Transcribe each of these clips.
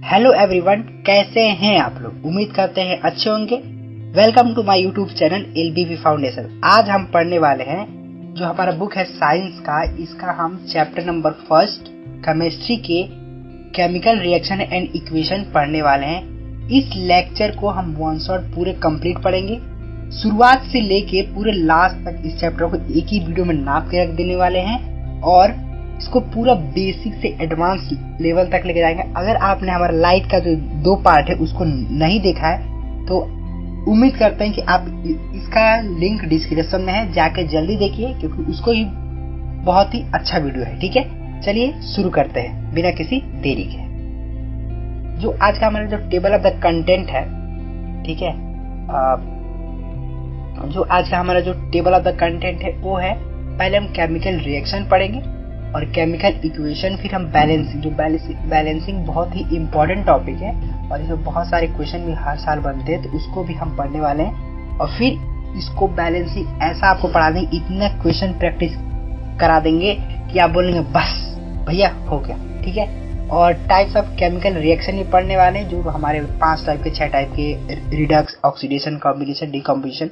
Hello everyone, कैसे हैं आप लोग? उम्मीद करते हैं अच्छे होंगे। Welcome to my YouTube channel LBV foundation. आज हम पढ़ने वाले हैं जो हमारा बुक है साइंस का, इसका हम चैप्टर नंबर फर्स्ट केमिस्ट्री के केमिकल रिएक्शन एंड इक्वेशन पढ़ने वाले हैं। इस लेक्चर को हम वन शॉट पूरे कंप्लीट पढ़ेंगे, शुरुआत से लेके पूरे लास्ट तक। इस चैप्टर को एक ही वीडियो में नाप के रख देने वाले हैं और इसको पूरा बेसिक से एडवांस लेवल तक लेके जाएंगे। अगर आपने हमारा लाइट का जो 2 पार्ट है उसको नहीं देखा है तो उम्मीद करते हैं कि आप इसका लिंक डिस्क्रिप्शन में है, जाके जल्दी देखिए क्योंकि उसको ही बहुत ही अच्छा वीडियो है। ठीक है, चलिए शुरू करते हैं बिना किसी देरी के। जो आज का हमारा जो टेबल ऑफ द कंटेंट है, ठीक है, जो आज का हमारा जो टेबल ऑफ द कंटेंट है वो है, पहले हम केमिकल रिएक्शन पढ़ेंगे और केमिकल इक्वेशन, फिर हम बैलेंसिंग। जो बैलेंसिंग बहुत ही इम्पोर्टेंट टॉपिक है और इसमें बहुत सारे क्वेश्चन भी हर साल बनते हैं, तो उसको भी हम पढ़ने वाले हैं। और फिर इसको बैलेंसिंग ऐसा आपको पढ़ा देंगे, इतना क्वेश्चन प्रैक्टिस करा देंगे कि आप बोलेंगे बस भैया हो गया। ठीक है, और टाइप्स ऑफ केमिकल रिएक्शन भी पढ़ने वाले हैं, जो हमारे 5 टाइप के 6 टाइप के, रिडक्स, ऑक्सीडेशन, कॉम्बिनेशन, डिकम्पोजिशन,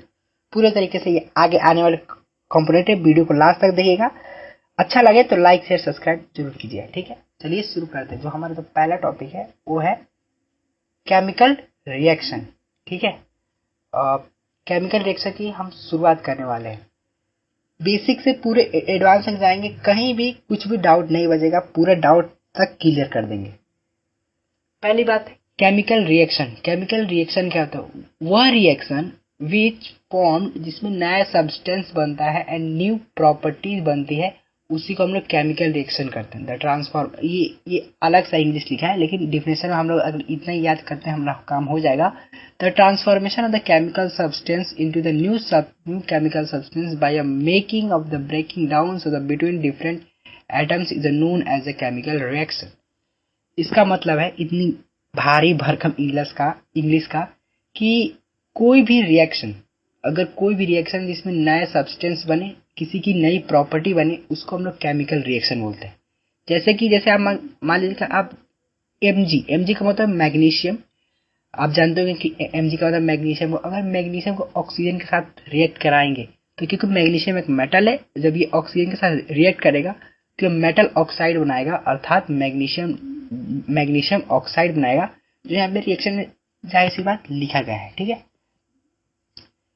पूरे तरीके से ये आगे आने वाले कंपोनेंट है। वीडियो को लास्ट तक देखिएगा। अच्छा लगे तो लाइक शेयर सब्सक्राइब जरूर कीजिए। ठीक है, चलिए शुरू करते हैं। जो हमारा जो पहला टॉपिक है वो है केमिकल रिएक्शन। ठीक है, केमिकल रिएक्शन की हम शुरुआत करने वाले हैं। बेसिक से पूरे एडवांस तक जाएंगे, कहीं भी कुछ भी डाउट नहीं बचेगा, पूरा डाउट तक क्लियर कर देंगे। पहली बात है केमिकल रिएक्शन। केमिकल रिएक्शन क्या होता है? वह रिएक्शन विच फॉर्म, जिसमें नया सब्सटेंस बनता है एंड न्यू प्रॉपर्टीज बनती है, उसी को हम लोग केमिकल रिएक्शन करते हैं। द ट्रांसफॉर्म, ये अलग सा इंग्लिश लिखा है, लेकिन डिफिनेशन में हम लोग अगर इतना ही याद करते हैं हमारा काम हो जाएगा। The transformation of the chemical substance into the new chemical substance by a making of the breaking down so the between different atoms is known as a chemical reaction. इसका मतलब है इतनी भारी भरकम इंग्लिश का कि कोई भी रिएक्शन, अगर कोई भी रिएक्शन जिसमें नया सब्सटेंस बने, किसी की नई प्रॉपर्टी बने, उसको हम लोग केमिकल रिएक्शन बोलते हैं। जैसे आप मान लीजिए आप Mg का मतलब मैग्नीशियम। आप जानते होंगे कि Mg का मतलब मैग्नीशियम। अगर मैग्नीशियम को ऑक्सीजन के साथ रिएक्ट कराएंगे तो क्योंकि मैग्नीशियम एक मेटल है, जब ये ऑक्सीजन के साथ रिएक्ट करेगा तो मेटल ऑक्साइड बनाएगा, अर्थात मैग्नीशियम ऑक्साइड बनाएगा, जो यहाँ पे रिएक्शन में जाहिर सी बात लिखा गया है। ठीक है,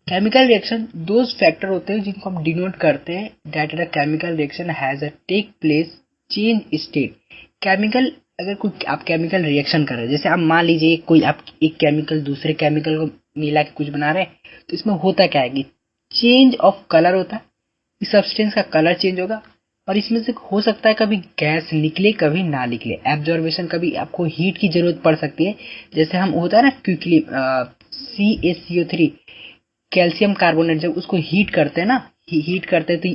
केमिकल रिएक्शन दो फैक्टर होते हैं जिनको हम डिनोट करते हैं that the chemical reaction has a take place change state. Chemical, अगर कोई आप केमिकल रिएक्शन कर रहे हैं, जैसे आप मान लीजिए कोई आप एक केमिकल दूसरे केमिकल को मिला के कुछ बना रहे हैं, तो इसमें होता क्या है कि चेंज ऑफ कलर होता है। इस सब्सटेंस का कलर चेंज होगा और इसमें से हो सकता है कभी गैस निकले कभी ना निकले। एब्जॉर्बेशन, कभी आपको हीट की जरूरत पड़ सकती है। जैसे हम होता है ना क्विकली CaCO3 कैल्शियम कार्बोनेट, जब उसको हीट करते हैं ना, हीट करते हैं तो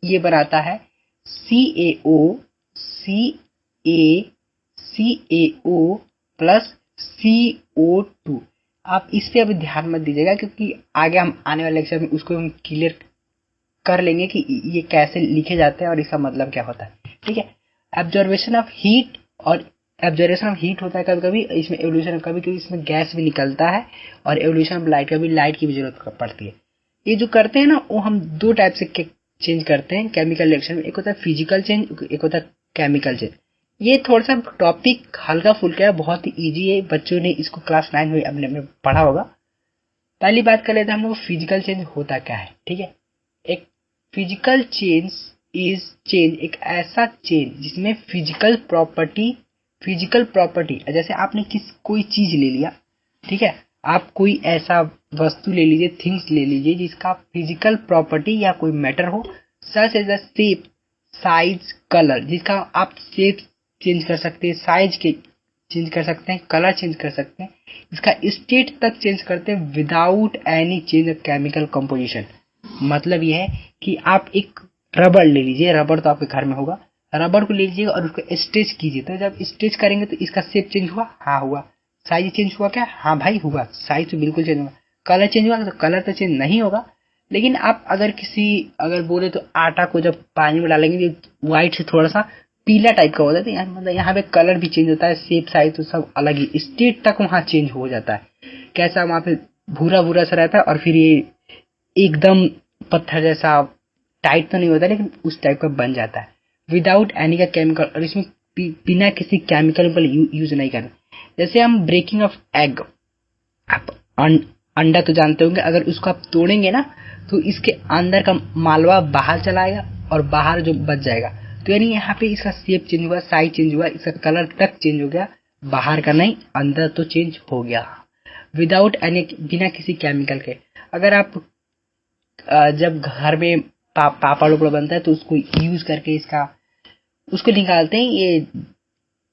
ये बनाता है CaCO प्लस CO2। आप इस पे अभी ध्यान मत दीजिएगा क्योंकि आगे हम आने वाले लेक्चर में उसको हम क्लियर कर लेंगे कि ये कैसे लिखे जाते हैं और इसका मतलब क्या होता है। ठीक है, एब्जॉर्बेशन ऑफ हीट, और एब्जॉर्बेशन ऑफ हीट होता है कभी कभी, इसमें एवोल्यूशन कभी कभी इसमें गैस भी निकलता है, और एवोल्यूशन ऑफ लाइट, कभी लाइट की भी जरूरत पड़ती है। ये जो करते हैं ना, वो हम 2 टाइप से चेंज करते हैं केमिकल रिएक्शन में। एक होता है फिजिकल चेंज, एक होता है केमिकल चेंज। ये थोड़ा सा टॉपिक हल्का फुल्का है, बहुत ही ईजी है, बच्चों ने इसको क्लास 9 में अपने पढ़ा होगा। पहली बात कर लेते हैं हम लोग फिजिकल चेंज होता क्या है। ठीक है, एक फिजिकल चेंज इज चेंज, एक ऐसा चेंज जिसमें फिजिकल प्रॉपर्टी, जैसे आपने कोई चीज ले लिया, ठीक है, आप कोई ऐसा वस्तु ले लीजिए, थिंग्स ले लीजिए जिसका फिजिकल प्रॉपर्टी या कोई मैटर हो, such as the shape, size, colour, जिसका आप शेप चेंज कर सकते हैं, साइज के चेंज कर सकते हैं, कलर चेंज कर सकते हैं, इसका स्टेट तक चेंज करते हैं without any change of chemical composition. मतलब यह है कि आप एक रबड़ ले लीजिए, रबड़ तो आपके घर में होगा, रबड़ को ले लीजिएगा और उसको स्ट्रेच कीजिए, तो जब स्ट्रेच करेंगे तो इसका शेप चेंज हुआ, हाँ हुआ। साइज चेंज हुआ क्या? हाँ भाई हुआ, साइज तो बिल्कुल चेंज हुआ। कलर चेंज हुआ तो कलर तो चेंज नहीं होगा, लेकिन आप अगर बोले तो आटा को जब पानी में डालेंगे तो व्हाइट से थोड़ा सा पीला टाइप का होता है, तो यहाँ मतलब यहाँ पे कलर भी चेंज होता है, शेप साइज तो सब अलग ही, स्टेट तक वहाँ चेंज हो जाता है। कैसा वहाँ पे भूरा भूरा सा रहता है, और फिर ये एकदम पत्थर जैसा टाइट तो नहीं होता, लेकिन उस टाइप का बन जाता है विदाउट एनी का केमिकल, और इसमें बिना किसी केमिकल पर यूज नहीं करना। जैसे हम ब्रेकिंग ऑफ एग, आप अंडा तो जानते होंगे, अगर उसको आप तोड़ेंगे ना तो इसके अंदर का मालवा बाहर चला आएगा और बाहर जो बच जाएगा, तो यानी यहाँ पे इसका शेप चेंज हुआ, साइज चेंज हुआ, इसका कलर तक चेंज हो गया, बाहर का नहीं अंदर तो चेंज हो गया विदाउट एनी, बिना किसी केमिकल के। अगर आप जब घर में पापड़ उपड़ बनता है तो उसको यूज करके इसका उसको निकालते हैं, ये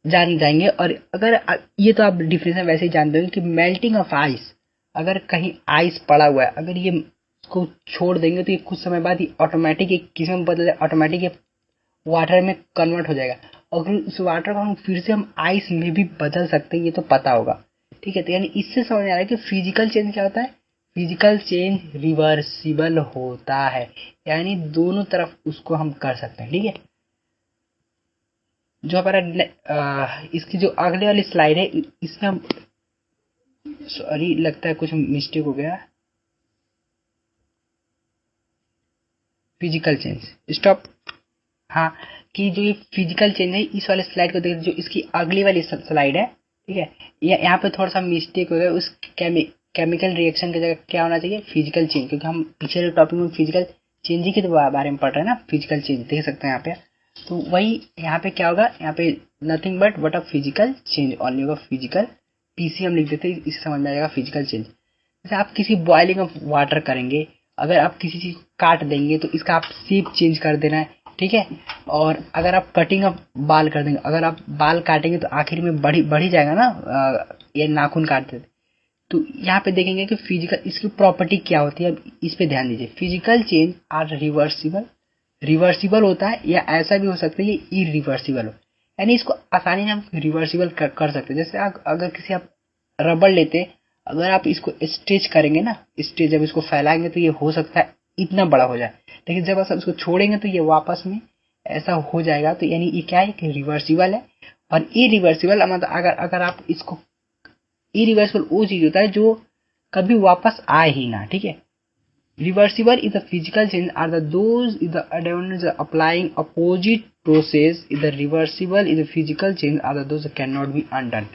जान जाएंगे। और अगर ये तो आप डिफरेंस वैसे ही जानते होंगे कि मेल्टिंग ऑफ आइस, अगर कहीं आइस पड़ा हुआ है, अगर ये इसको छोड़ देंगे तो ये कुछ समय बाद ही ऑटोमेटिक एक किस्म में बदल जाए, ऑटोमेटिक ये वाटर में कन्वर्ट हो जाएगा, और उस वाटर को हम फिर से हम आइस में भी बदल सकते हैं, ये तो पता होगा, ठीक है। तो यानी इससे समझ आ रहा है कि फिजिकल चेंज क्या होता है, फिजिकल चेंज रिवर्सिबल होता है, यानी दोनों तरफ उसको हम कर सकते हैं, ठीक है। जो हमारा इसकी जो अगले वाली स्लाइड है, इसमें हम, सॉरी लगता है कुछ मिस्टेक हो गया, फिजिकल चेंज स्टॉप, हाँ, कि जो ये फिजिकल चेंज है इस वाले स्लाइड को देख, जो इसकी अगली वाली स्लाइड है, ठीक है, यहाँ पे थोड़ा सा मिस्टेक हो गया, उस केमिकल रिएक्शन की जगह क्या होना चाहिए, फिजिकल चेंज, क्योंकि हम पिछले टॉपिक में फिजिकल चेंज ही के बारे में पढ़ रहे हैं ना, फिजिकल चेंज देख सकते हैं यहाँ पे, तो वही यहाँ पे क्या होगा, यहाँ पे nothing but a physical change only होगा, फिजिकल पीसी हम लिख देते हैं, इससे समझ में आ जाएगा फिजिकल चेंज। जैसे आप किसी बॉइलिंग ऑफ वाटर करेंगे, अगर आप किसी चीज काट देंगे तो इसका आप शेप चेंज कर देना है, ठीक है। और अगर आप कटिंग ऑफ बाल कर देंगे, अगर आप बाल काटेंगे तो आखिर में बढ़ी जाएगा ना, ये नाखून काटते थे, तो यहाँ पे देखेंगे कि फिजिकल इसकी प्रॉपर्टी क्या होती है, अब इस पे ध्यान दीजिए। Physical change are reversible, reversible होता है, या ऐसा भी हो सकता है ये इरिवर्सिबल हो, यानी इसको आसानी से हम रिवर्सिबल कर सकते हैं। जैसे अगर किसी आप रबड़ लेते हैं, अगर आप इसको स्ट्रेच करेंगे ना, स्ट्रेच जब इसको फैलाएंगे तो ये हो सकता है इतना बड़ा हो जाए, लेकिन जब आप इसको छोड़ेंगे तो ये वापस में ऐसा हो जाएगा, तो यानी ये क्या है कि रिवर्सिबल है। और इरिवर्सिबल मतलब अगर आप इसको, इरिवर्सिबल वो चीज होता है जो कभी वापस आए ही ना, ठीक है। Reversible is the physical change are the those is the advantage of applying opposite process is the reversible is the physical change are the those that cannot be undone।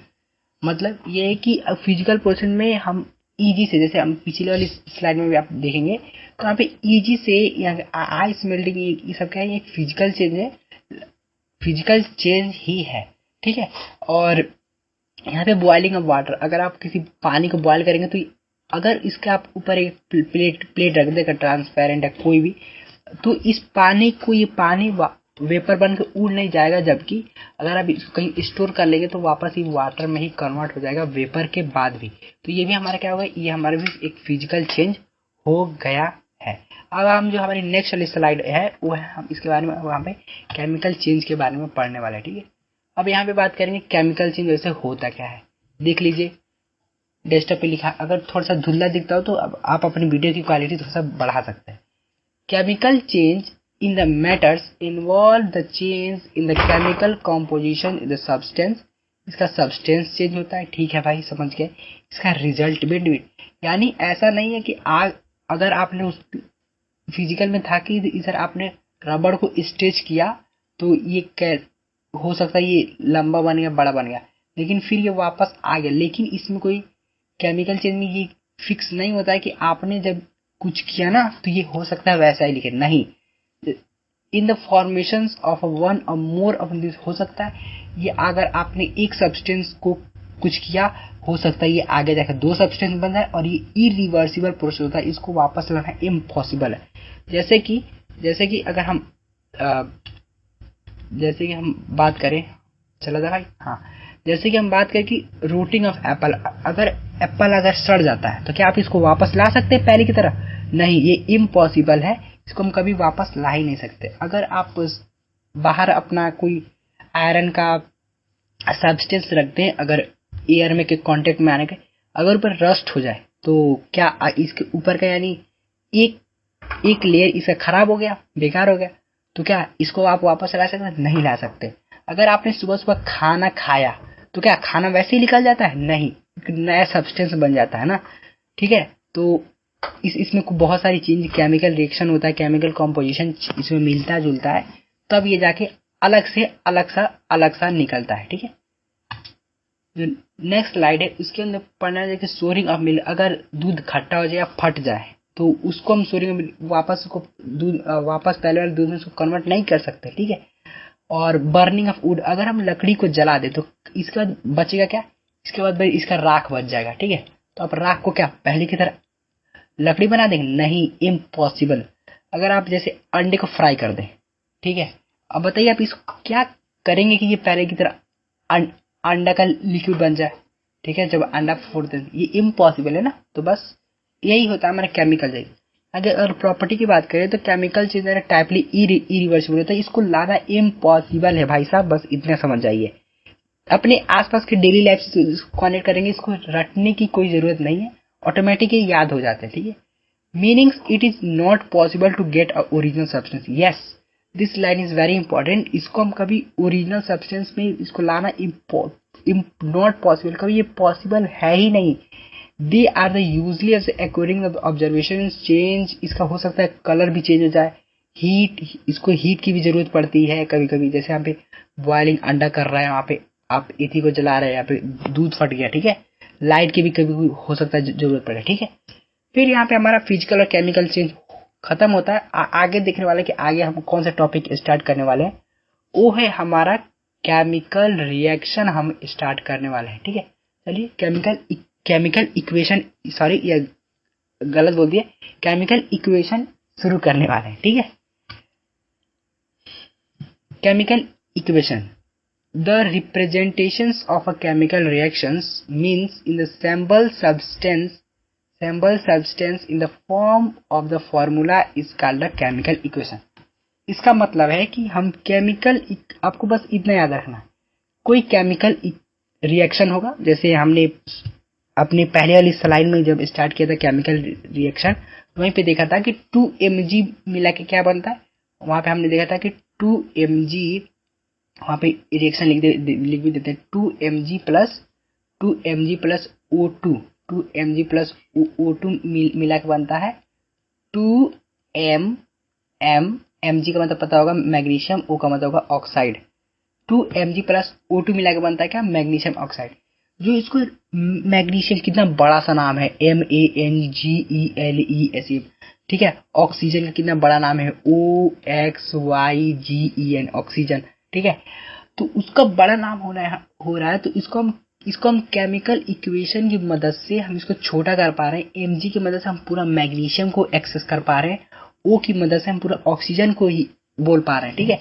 मतलब ये है कि फिजिकल प्रोसेस में हम easy से, जैसे हम पिछले वाली स्लाइड में भी आप देखेंगे तो यहाँ पे इजी से यहाँ आइस मेल्टिंग ये सब क्या है, एक फिजिकल चेंज है, फिजिकल चेंज ही है, ठीक है। और यहाँ पे बॉइलिंग ऑफ वाटर, अगर आप किसी पानी को बॉइल करेंगे तो अगर इसके आप ऊपर एक प्लेट रख देगा ट्रांसपेरेंट है कोई भी, तो इस पानी को, ये पानी वेपर बन के उड़ नहीं जाएगा, जबकि अगर आप इसको कहीं स्टोर कर लेंगे तो वापस ही वाटर में ही कन्वर्ट हो जाएगा वेपर के बाद भी। तो ये भी हमारा क्या होगा, ये हमारे भी एक फिजिकल चेंज हो गया है। अब हम जो हमारी नेक्स्ट वाली स्लाइड है वो है, हम इसके बारे में वहाँ पे केमिकल चेंज के बारे में पढ़ने वाले हैं, ठीक है। अब यहाँ पे बात करेंगे केमिकल चेंज वैसे होता क्या है, देख लीजिए डेस्कटॉप पे लिखा, अगर थोड़ा सा धुंधला दिखता हो तो अब आप अपनी वीडियो की क्वालिटी थोड़ा सा बढ़ा सकते हैं। Chemical change in the matters involve the change in the chemical composition in the substance, इसका सब्सटेंस चेंज होता है, ठीक है भाई समझ गए। इसका रिजल्ट भी, यानी ऐसा नहीं है कि अगर आपने उस फिजिकल में था कि इधर आपने रबड़ को स्ट्रेच किया तो ये हो सकता है ये लंबा बन गया, बड़ा बन गया, लेकिन फिर ये वापस आ गया, लेकिन इसमें कोई केमिकल चेंज में ये फिक्स नहीं होता है कि आपने जब कुछ किया ना तो ये हो सकता है वैसा ही लिखे, नहीं। In the formation of one और मोर ऑफ दिस, हो सकता है ये अगर आपने एक सब्सटेंस को कुछ किया, हो सकता है ये आगे जाकर दो सब्सटेंस बन जाए, और ये इरिवर्सिबल प्रोसेस होता है, इसको वापस लाना इम्पॉसिबल है। जैसे कि अगर हम जैसे कि हम बात करें, चला था भाई, हाँ, जैसे कि हम बात करें कि रूटिंग ऑफ एप्पल, अगर एप्पल अगर सड़ जाता है तो क्या आप इसको वापस ला सकते हैं पहले की तरह, नहीं, ये इम्पॉसिबल है, इसको हम कभी वापस ला ही नहीं सकते। अगर आप बाहर अपना कोई आयरन का सब्सटेंस रखते हैं, अगर एयर में के कांटेक्ट में आने के, अगर ऊपर रस्ट हो जाए तो क्या इसके ऊपर का यानी एक लेयर इसका खराब हो गया, बेकार हो गया, तो क्या इसको आप वापस ला सकते हैं, नहीं ला सकते। अगर आपने सुबह सुबह खाना खाया तो क्या खाना वैसे ही निकल जाता है? नहीं, एक नया सब्सटेंस बन जाता है ना। ठीक है, तो इसमें बहुत सारी चीज केमिकल रिएक्शन होता है, केमिकल कॉम्पोजिशन इसमें मिलता जुलता है, तब ये जाके अलग से अलग सा निकलता है। ठीक है, जो नेक्स्ट स्लाइड है उसके अंदर पढ़ना है कि सोरिंग ऑफ मिल्क, अगर दूध खट्टा हो जाए या फट जाए तो उसको हम सोरिंग वापस उसको दूध वापस पहले वाले दूध में उसको कन्वर्ट नहीं कर सकते। ठीक है, और बर्निंग ऑफ वुड, अगर हम लकड़ी को जला दे तो इसके बाद बचेगा क्या? इसके बाद भाई इसका राख बच जाएगा। ठीक है, तो आप राख को क्या पहले की तरह लकड़ी बना देंगे? नहीं, इम्पॉसिबल। अगर आप जैसे अंडे को फ्राई कर दें, ठीक है, अब बताइए आप इसको क्या करेंगे कि ये पहले की तरह अंडा का लिक्विड बन जाए? ठीक है, जब अंडा फोड़ते हैं ये इम्पॉसिबल है ना। तो बस यही होता है हमारा केमिकल चेंज। अगर प्रॉपर्टी की बात करें तो केमिकल चेंज टाइपली इरिवर्सिबल होता है, इसको लाना इम्पॉसिबल है भाई साहब, बस इतना समझ जाइए। अपने आसपास के डेली लाइफ से कनेक्ट करेंगे, इसको रटने की कोई जरूरत नहीं है, ऑटोमेटिकली याद हो जाते हैं। ठीक है, meanings it is not possible to get a original substance. Yes, this line is very important. इसको हम कभी ओरिजिनल सब्सटेंस में इसको लाना नॉट पॉसिबल, कभी ये पॉसिबल है ही नहीं। They are the usually according observation change, इसका हो सकता है कलर भी चेंज हो जाए, हीट, इसको हीट की भी जरूरत पड़ती है कभी कभी। जैसे यहाँ पे बॉइलिंग अंडा कर रहा है, वहाँ पे आप एथी को जला रहे हैं, यहाँ पे दूध फट गया। ठीक है, लाइट की भी कभी हो सकता है जरूरत पड़े। ठीक है, फिर यहाँ पे हमारा फिजिकल और केमिकल चेंज खत्म होता है। आगे देखने वाले कि आगे हम कौन सा टॉपिक स्टार्ट करने वाले हैं, वो है हमारा केमिकल रिएक्शन हम स्टार्ट करने वाले हैं। ठीक है, चलिए केमिकल इक्वेशन, सॉरी ये गलत बोल दिया, केमिकल इक्वेशन शुरू करने वाले हैं। ठीक है, chemical equation, the representations of a chemical reactions means in the sample substance in the form of the formula is called a chemical equation। इसका मतलब है कि हम केमिकल, आपको बस इतना याद रखना, कोई केमिकल रिएक्शन होगा, जैसे हमने अपने पहले वाली स्लाइड में जब स्टार्ट किया था केमिकल रिएक्शन, तो वहीं पे देखा था कि 2mg मिला के क्या बनता है। वहां पे हमने देखा था कि 2mg, वहां पे रिएक्शन लिख भी देते हैं, 2mg plus O2, 2mg plus O2 मिला के बनता है 2m mg का मतलब पता होगा मैग्नीशियम, O का मतलब होगा ऑक्साइड। 2mg प्लस O2 मिला के बनता है क्या? Magnesium oxide. जो इसको मैग्नीशियम कितना बड़ा सा नाम है, MANGELESE। ठीक है, ऑक्सीजन का कितना बड़ा नाम है, OXYGEN, ऑक्सीजन। ठीक है, तो उसका बड़ा नाम हो रहा है, तो इसको हम केमिकल इक्वेशन की मदद से हम इसको छोटा कर पा रहे हैं। Mg की मदद से हम पूरा मैग्नीशियम को एक्सेस कर पा रहे हैं, O की मदद से हम पूरा ऑक्सीजन को ही बोल पा रहे हैं। ठीक है,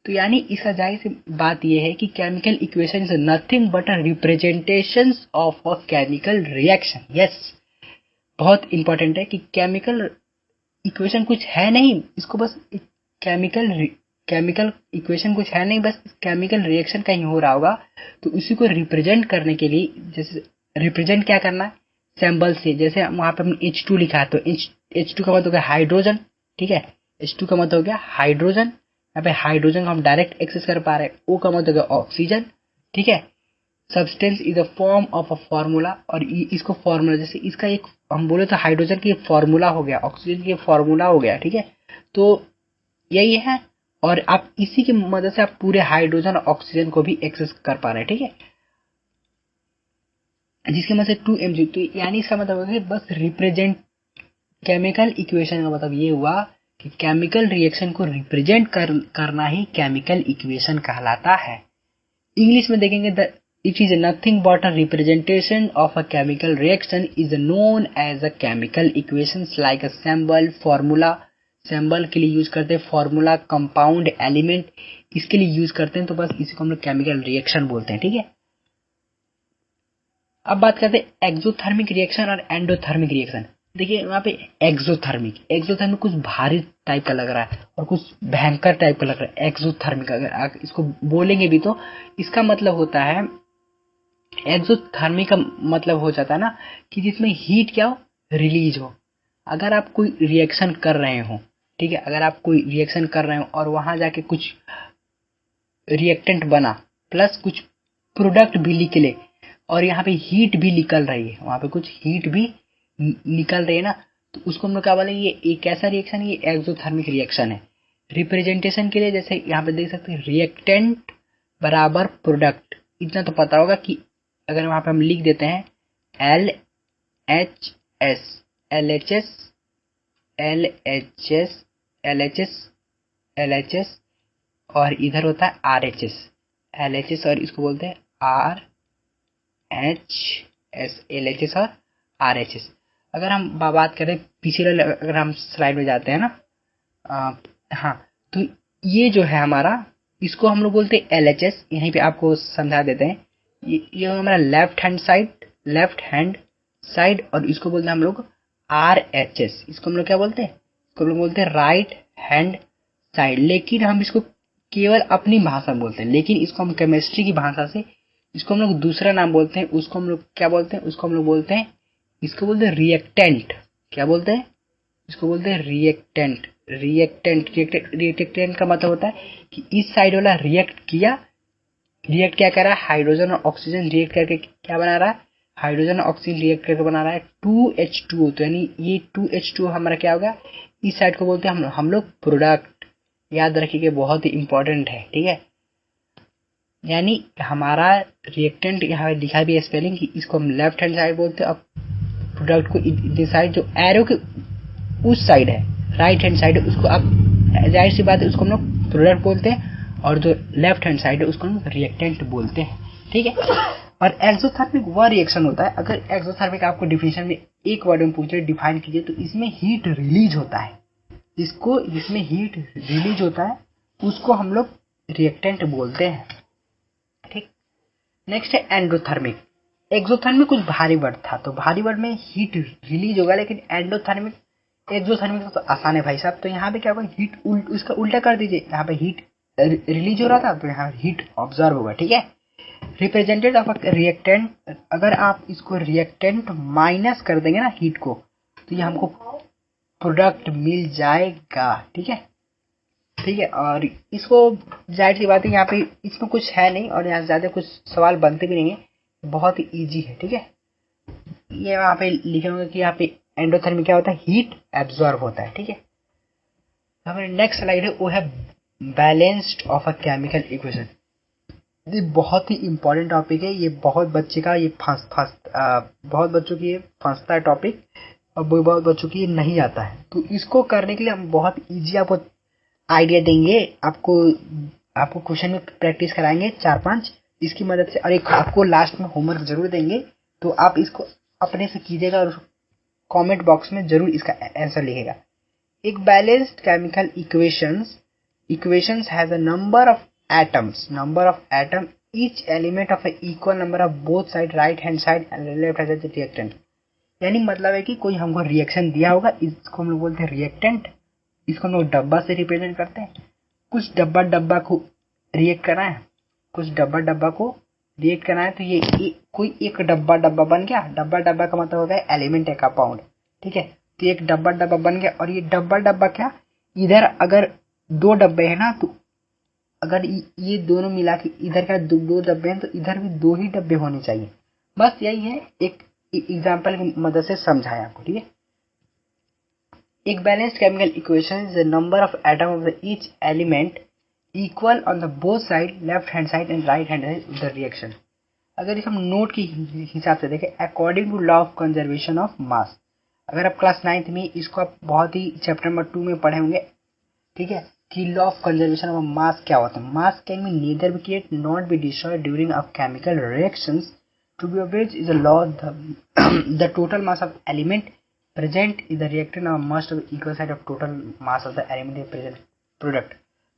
तो यानी इसका जाहिर सी बात यह है कि chemical equation is nothing but a representation of a chemical reaction. Yes, बहुत इंपॉर्टेंट है कि केमिकल इक्वेशन कुछ है नहीं, इसको बस केमिकल इक्वेशन कुछ है नहीं, बस केमिकल रिएक्शन कहीं हो रहा होगा, तो उसी को रिप्रेजेंट करने के लिए, जैसे रिप्रेजेंट क्या करना है सिंबल से, जैसे वहां पे हमने H2 लिखा है तो H2 का मतलब हो गया हाइड्रोजन। ठीक है, H2 का मतलब हो गया हाइड्रोजन, यहाँ पे हाइड्रोजन को हम डायरेक्ट एक्सेस कर पा रहे हैं। O का मतलब हो गया ऑक्सीजन। ठीक है, substance is a form of a formula, और इसको फॉर्मूला, जैसे इसका एक हम बोले तो हाइड्रोजन की फॉर्मूला हो गया, ऑक्सीजन की फॉर्मूला हो गया। ठीक है, तो यही है, और आप इसी की मदद से आप पूरे हाइड्रोजन और ऑक्सीजन को भी एक्सेस कर पा रहे हैं। ठीक है, जिसके मदद से 2mg, तो यानी इसका मतलब है बस रिप्रेजेंट, केमिकल इक्वेशन का मतलब ये हुआ कि केमिकल रिएक्शन को रिप्रेजेंट करना ही केमिकल इक्वेशन कहलाता है। इंग्लिश में देखेंगे the it is nothing but a representation of a chemical reaction is known as a chemical equation like a symbol, formula. Symbol के लिए यूज करते हैं, फॉर्मूला, कंपाउंड, एलिमेंट, इसके लिए यूज करते हैं, तो बस इसी को हम लोग केमिकल रिएक्शन बोलते हैं। ठीक है, अब बात करते हैं एक्सोथर्मिक रिएक्शन और एंडोथर्मिक रिएक्शन। देखिए वहां पे एक्सोथर्मिक कुछ भारी टाइप का लग रहा है और कुछ भयंकर टाइप का लग रहा है। एक्सोथर्मिक अगर आप इसको बोलेंगे भी तो इसका मतलब होता है, एक्सोथर्मिक का मतलब हो जाता है ना कि जिसमें हीट क्या हो, रिलीज हो। अगर आप कोई रिएक्शन कर रहे हो, ठीक है, अगर आप कोई रिएक्शन कर रहे हो और वहां जाके कुछ रिएक्टेंट बना प्लस कुछ प्रोडक्ट भी निकले और यहाँ पे हीट भी निकल रही है, वहाँ पे कुछ हीट भी निकल रही है ना, तो उसको हम लोग क्या बोलेंगे, ये एक कैसा रिएक्शन है, ये एक्सोथर्मिक रिएक्शन है। रिप्रेजेंटेशन के लिए जैसे यहाँ पे देख सकते हैं रिएक्टेंट बराबर प्रोडक्ट, इतना तो पता होगा कि अगर वहाँ पे हम लिख देते हैं LHS LHS LHS LHS LHS और इधर होता है RHS LHS और इसको बोलते हैं RHS LHS और RHS। अगर हम बात करें पिछले, अगर हम स्लाइड में जाते हैं ना, हाँ, तो ये जो है हमारा, इसको हम लोग बोलते हैं LHS। यहीं पे आपको समझा देते हैं, ये हमारा लेफ्ट हैंड साइड और इसको बोलते हैं हम लोग RHS। इसको हम लोग क्या बोलते हैं, इसको हम लोग बोलते हैं राइट हैंड साइड, लेकिन हम इसको केवल अपनी भाषा में बोलते हैं, लेकिन इसको हम केमिस्ट्री की भाषा से इसको हम लोग दूसरा नाम बोलते हैं। उसको हम लोग क्या बोलते हैं, उसको हम लोग बोलते हैं, इसको बोलते हैं रिएक्टेंट। क्या बोलते हैं, इसको बोलते हैं रिएक्टेंट। रिएक्टेंट का मतलब होता है कि इस साइड वाला रिएक्ट क्या कर रहा है, हाइड्रोजन और ऑक्सीजन रिएक्ट करके क्या बना रहा है, हाइड्रोजन और ऑक्सीजन रिएक्ट करके बना रहा है 2H2O। तो यानी ये 2H2O हमारा क्या होगा, इस साइड को बोलते हैं हम लोग प्रोडक्ट। याद रखिए, बहुत ही इंपॉर्टेंट है, ठीक है। यानी हमारा रिएक्टेंट यहाँ लिखा भी है स्पेलिंग कि इसको हम लेफ्ट हैंड साइड बोलते हैं और प्रोडक्ट को दिस साइड जो एरो के उस साइड है, राइट हैंड साइड है, उसको आप जाहिर सी बात है उसको हम लोग प्रोडक्ट बोलते हैं और जो लेफ्ट हैंड साइड है उसको हम रिएक्टेंट बोलते हैं, ठीक है। और एक्सोथर्मिक वह रिएक्शन होता है, अगर एक्सोथर्मिक आपको डिफिनेशन में एक वर्ड में पूछ रहे डिफाइन कीजिए, तो इसमें हीट रिलीज होता है, जिसमें हीट रिलीज होता है उसको हम लोग रिएक्टेंट बोलते हैं, ठीक। नेक्स्ट है एंडोथर्मिक। एक्सोथर्मिक कुछ भारी वर्ड था, तो भारी वर्ड में हीट रिलीज होगा, लेकिन एक्सोथर्मिक तो आसान है भाई साहब। तो यहाँ पे क्या होगा, हीट उसका उल्टा कर दीजिए, यहाँ पे हीट रिलीज हो रहा था तो यहाँ हीट ऑब्जर्व होगा, ठीक है। रिप्रेजेंटेड ऑफ रिएक्टेंट, अगर आप इसको रिएक्टेंट माइनस कर देंगे ना हीट को, तो ये हमको प्रोडक्ट मिल जाएगा, ठीक है। और इसको जाहिर सी बात है यहाँ पे इसमें कुछ है नहीं और यहाँ ज्यादा कुछ सवाल बनते भी नहीं है, बहुत ही इजी है, ठीक है। ये वहाँ पे लिखे होंगे कि यहाँ पे एंडोथर्मिक क्या होता है, हीट एब्जॉर्ब होता है, ठीक है। हमारे नेक्स्ट स्लाइड है वो है balanced of a chemical equation. ये बहुत ही इंपॉर्टेंट टॉपिक है, ये बहुत बच्चे का ये बहुत बच्चों की ये फंसता है टॉपिक और बहुत बच्चों की ये नहीं आता है। तो इसको करने के लिए हम बहुत इजी आपको आइडिया देंगे, आपको क्वेश्चन में प्रैक्टिस कराएंगे 4-5 इसकी मदद से, और एक आपको लास्ट में होमवर्क जरूर देंगे, तो आप इसको अपने से कीजिएगा और कमेंट बॉक्स में जरूर इसका आंसर लिखेगा। एक balanced chemical equations has a number of atom each element of equal number of both side, right hand side and left hand side reactant. यानी मतलब है कि कोई हमको रिएक्शन दिया होगा, इसको हम लोग बोलते हैं रिएक्टेंट, इसको हम लोग डब्बा से रिप्रेजेंट करते हैं। कुछ डब्बा को रिएक्ट करना है, तो ये कोई एक डब्बा बन गया। डब्बा का मतलब होता है एलिमेंट है कंपाउंड, ठीक है। तो एक डब्बा बन गया, और ये डब्बा क्या, इधर अगर 2 डब्बे है ना, तो अगर ये दोनों मिला के इधर का 2 डब्बे हैं तो इधर भी 2 ही डब्बे होने चाहिए। बस यही है, एक एग्जाम्पल की मदद से समझाया आपको, ठीक है। एक balanced chemical equation is the number of atom of the each element equal on the both side, left hand side and right hand side of the reaction. अगर हम नोट के हिसाब से देखें, according to law of conservation of mass, अगर आप class 9th में इसको आप बहुत ही चैप्टर नंबर 2 में पढ़े होंगे, ठीक है, कि law of conservation of mass क्या होता है। Mass can be neither be create not be destroyed during of chemical reactions, to be obvious is a law the total mass of element present is the reactant or must be equal side of total mass of the element is present product।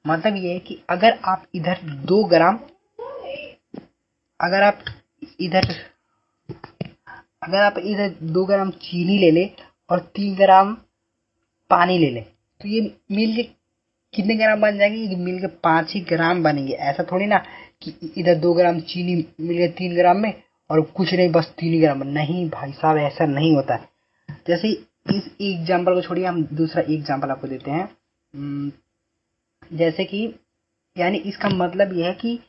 मतलब ये है कि अगर आप इधर 2 ग्राम चीनी ले ले और 3 ग्राम पानी ले ले, तो ये मिल के कितने ग्राम बन जाएंगे, ये मिल के 5 ही ग्राम बनेंगे। ऐसा थोड़ी ना कि इधर 2 ग्राम चीनी मिल गए 3 ग्राम में और कुछ नहीं, बस 3 ग्राम। नहीं भाई साहब, ऐसा नहीं होता है। जैसे इस एग्जाम्पल को छोड़िए, हम दूसरा एग्जाम्पल आपको देते हैं। जैसे कि यानी इसका मतलब यह है कि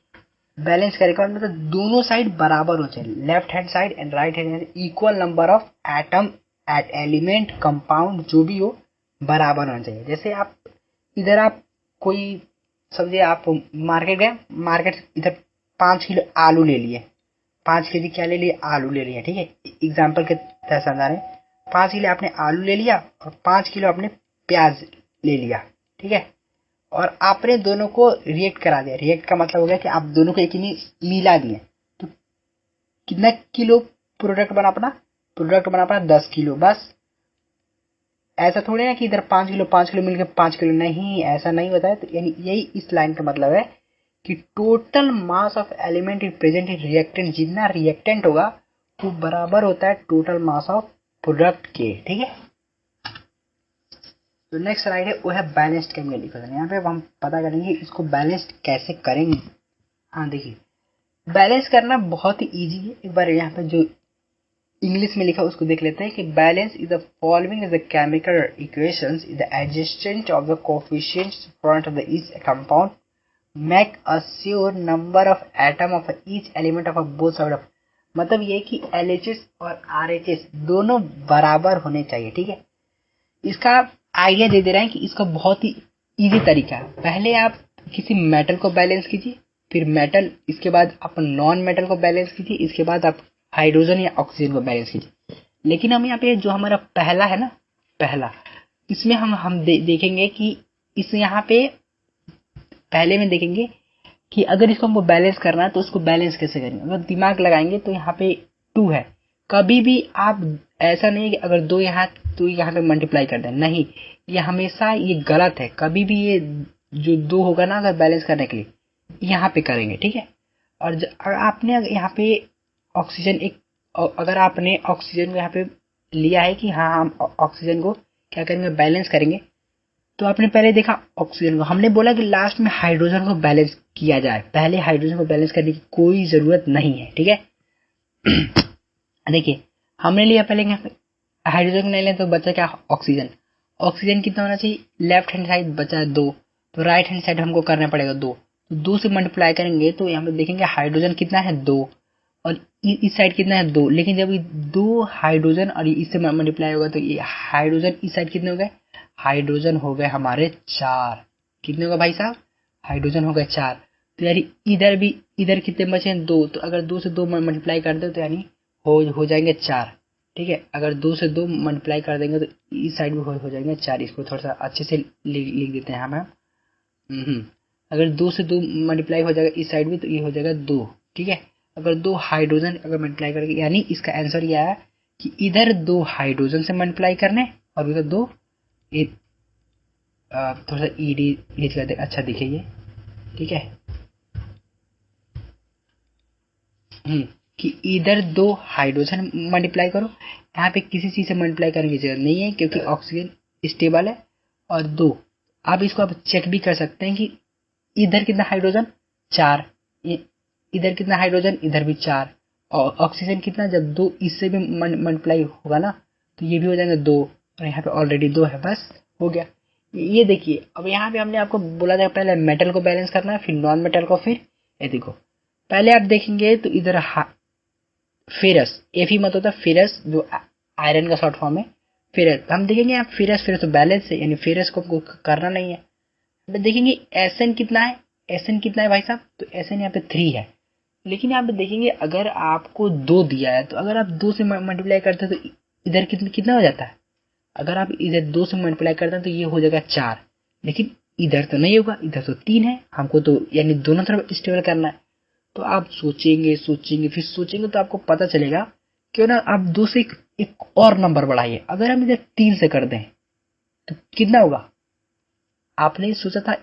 बैलेंस करें का मतलब दोनों साइड बराबर हो चाहिए, left hand side and right hand equal number of atom at element compound जो भी हो बराबर होना चाहिए। जैसे आप इधर आप कोई समझिए आप मार्केट गए, मार्केट इधर 5 किलो आलू ले लिए, 5 केजी क्या ले लिए, आलू ले लिया, ठीक है, एग्जाम्पल के तहत समझा रहे हैं। 5 किलो आपने आलू ले लिया और 5 किलो आपने प्याज ले लिया, ठीक है, और आपने दोनों को रिएक्ट करा दिया। रिएक्ट का मतलब हो गया कि आप दोनों को एक ही मिला दिए, तो कितना किलो प्रोडक्ट बना अपना, प्रोडक्ट बना अपना 10 किलो। बस ऐसा थोड़ी ना कि इधर 5 किलो 5 किलो मिलकर 5 किलो, नहीं, ऐसा नहीं होता है। तो यानी यही इस लाइन का मतलब है कि total mass of element is present in reactant, जितना रिएक्टेंट होगा वो बराबर होता है टोटल मास ऑफ प्रोडक्ट के, ठीक है। तो नेक्स्ट स्लाइड है वो है बैलेंस्ड केमिकल इक्वेशन। यहाँ पे अब हम पता करेंगे इसको बैलेंस्ड कैसे करेंगे। हाँ देखिए, बैलेंस करना बहुत ही इजी है। एक बार यहाँ पे जो इंग्लिश में लिखा उसको देख लेते हैं कि balance is the following is the chemical equations is the adjacent of the coefficients front of the each compound make a sure number of atom of each element of both side of, मतलब ये कि LHS और RHS दोनों बराबर होने चाहिए, ठीक है। इसका आइडिया दे दे रहे हैं कि इसका बहुत ही इजी तरीका है। पहले आप किसी मेटल को बैलेंस कीजिए, फिर मेटल, इसके बाद आप नॉन मेटल को बैलेंस कीजिए, इसके बाद आप हाइड्रोजन या ऑक्सीजन को बैलेंस कीजिए। लेकिन हम यहाँ पे जो हमारा पहला है ना, पहला, इसमें हम देखेंगे कि इस यहाँ पे पहले में देखेंगे कि अगर इसको हमको बैलेंस करना है तो उसको बैलेंस कैसे करेंगे। अगर दिमाग लगाएंगे तो यहाँ पे 2 है, कभी भी आप ऐसा नहीं है कि अगर 2 यहाँ तो यहाँ पे मल्टीप्लाई कर दें, नहीं, ये हमेशा ये गलत है। कभी भी ये जो 2 होगा ना अगर बैलेंस करने के लिए यहाँ पे करेंगे, ठीक है। और अगर आपने यहाँ पे ऑक्सीजन अगर आपने ऑक्सीजन को यहाँ पे लिया है कि हाँ हम ऑक्सीजन को क्या करेंगे, बैलेंस करेंगे, तो आपने पहले देखा ऑक्सीजन को, हमने बोला कि लास्ट में हाइड्रोजन को बैलेंस किया जाए, पहले हाइड्रोजन को बैलेंस करने की कोई जरूरत नहीं है, ठीक है। देखिए हमने लिया पहले हाइड्रोजन नहीं लिया तो बचा क्या, ऑक्सीजन। ऑक्सीजन कितना होना चाहिए, लेफ्ट हैंड साइड बचा 2, तो राइट हैंड साइड हमको करना पड़ेगा 2, तो 2 से मल्टीप्लाई करेंगे तो यहाँ पे देखेंगे हाइड्रोजन कितना है 2 और इस साइड कितना है 2। लेकिन जब 2 हाइड्रोजन और इससे मल्टीप्लाई होगा तो ये हाइड्रोजन इस साइड कितने हो गए, हाइड्रोजन हो गए हमारे 4। कितने होगा भाई साहब, हाइड्रोजन हो गए 4। तो यानी इधर कितने बचे हैं 2, तो अगर 2 से 2 मल्टीप्लाई कर दो तो यानी हो जाएंगे 4, ठीक है। अगर 2 से 2 मल्टीप्लाई कर देंगे तो इस साइड भी हो जाएंगे 4। इसको थोड़ा सा अच्छे से लिख देते हैं हम। अगर 2 से 2 मल्टीप्लाई हो जाएगा इस साइड भी तो ये हो जाएगा 2, ठीक है। अगर 2 हाइड्रोजन अगर मल्टीप्लाई करेंगे यानी इसका आंसर ये आया कि इधर 2 हाइड्रोजन से मल्टीप्लाई करने और उधर 2 थोड़ा सा ईडी लिख कर दे, अच्छा दिखे ये, ठीक है। कि इधर 2 हाइड्रोजन मल्टीप्लाई करो, यहाँ पे किसी चीज से मल्टीप्लाई करने की जरूरत नहीं है क्योंकि ऑक्सीजन स्टेबल है। और 2 आप इसको आप चेक भी कर सकते हैं कि इधर कितना हाइड्रोजन 4, इधर कितना हाइड्रोजन, इधर भी 4, और ऑक्सीजन कितना, जब 2 इससे भी मल्टीप्लाई होगा ना तो ये भी हो जाएंगे 2, और यहाँ पे ऑलरेडी 2 है, बस हो गया। ये देखिए अब यहाँ पे हमने आपको बोला था पहले मेटल को बैलेंस करना है, फिर नॉन मेटल को, फिर ये देखो पहले आप देखेंगे तो इधर फेरस, एफी मत होता फेरस जो आयरन का शॉर्ट फॉर्म है, फेरस हम देखेंगे यहाँ फेरस तो बैलेंस है, यानी फेरस को करना नहीं है। अब देखेंगे एसएन कितना है, एसएन कितना है भाई साहब, तो एसएन यहाँ पे 3 है। लेकिन यहाँ पे देखेंगे अगर आपको 2 दिया है तो अगर आप 2 से मल्टीप्लाई करते हैं तो इधर कितना हो जाता है, अगर आप इधर 2 से मल्टीप्लाई करते हैं तो ये हो जाएगा 4, लेकिन इधर तो नहीं होगा, इधर तो 3 है, हमको तो यानी दोनों तरफ स्टेबल करना है। तो आप सोचेंगे फिर सोचेंगे तो आपको पता चलेगा क्यों ना आप 2 से एक और नंबर बढ़ाइए। अगर हम इधर 3 से कर दें तो कितना होगा, आपने सोचा था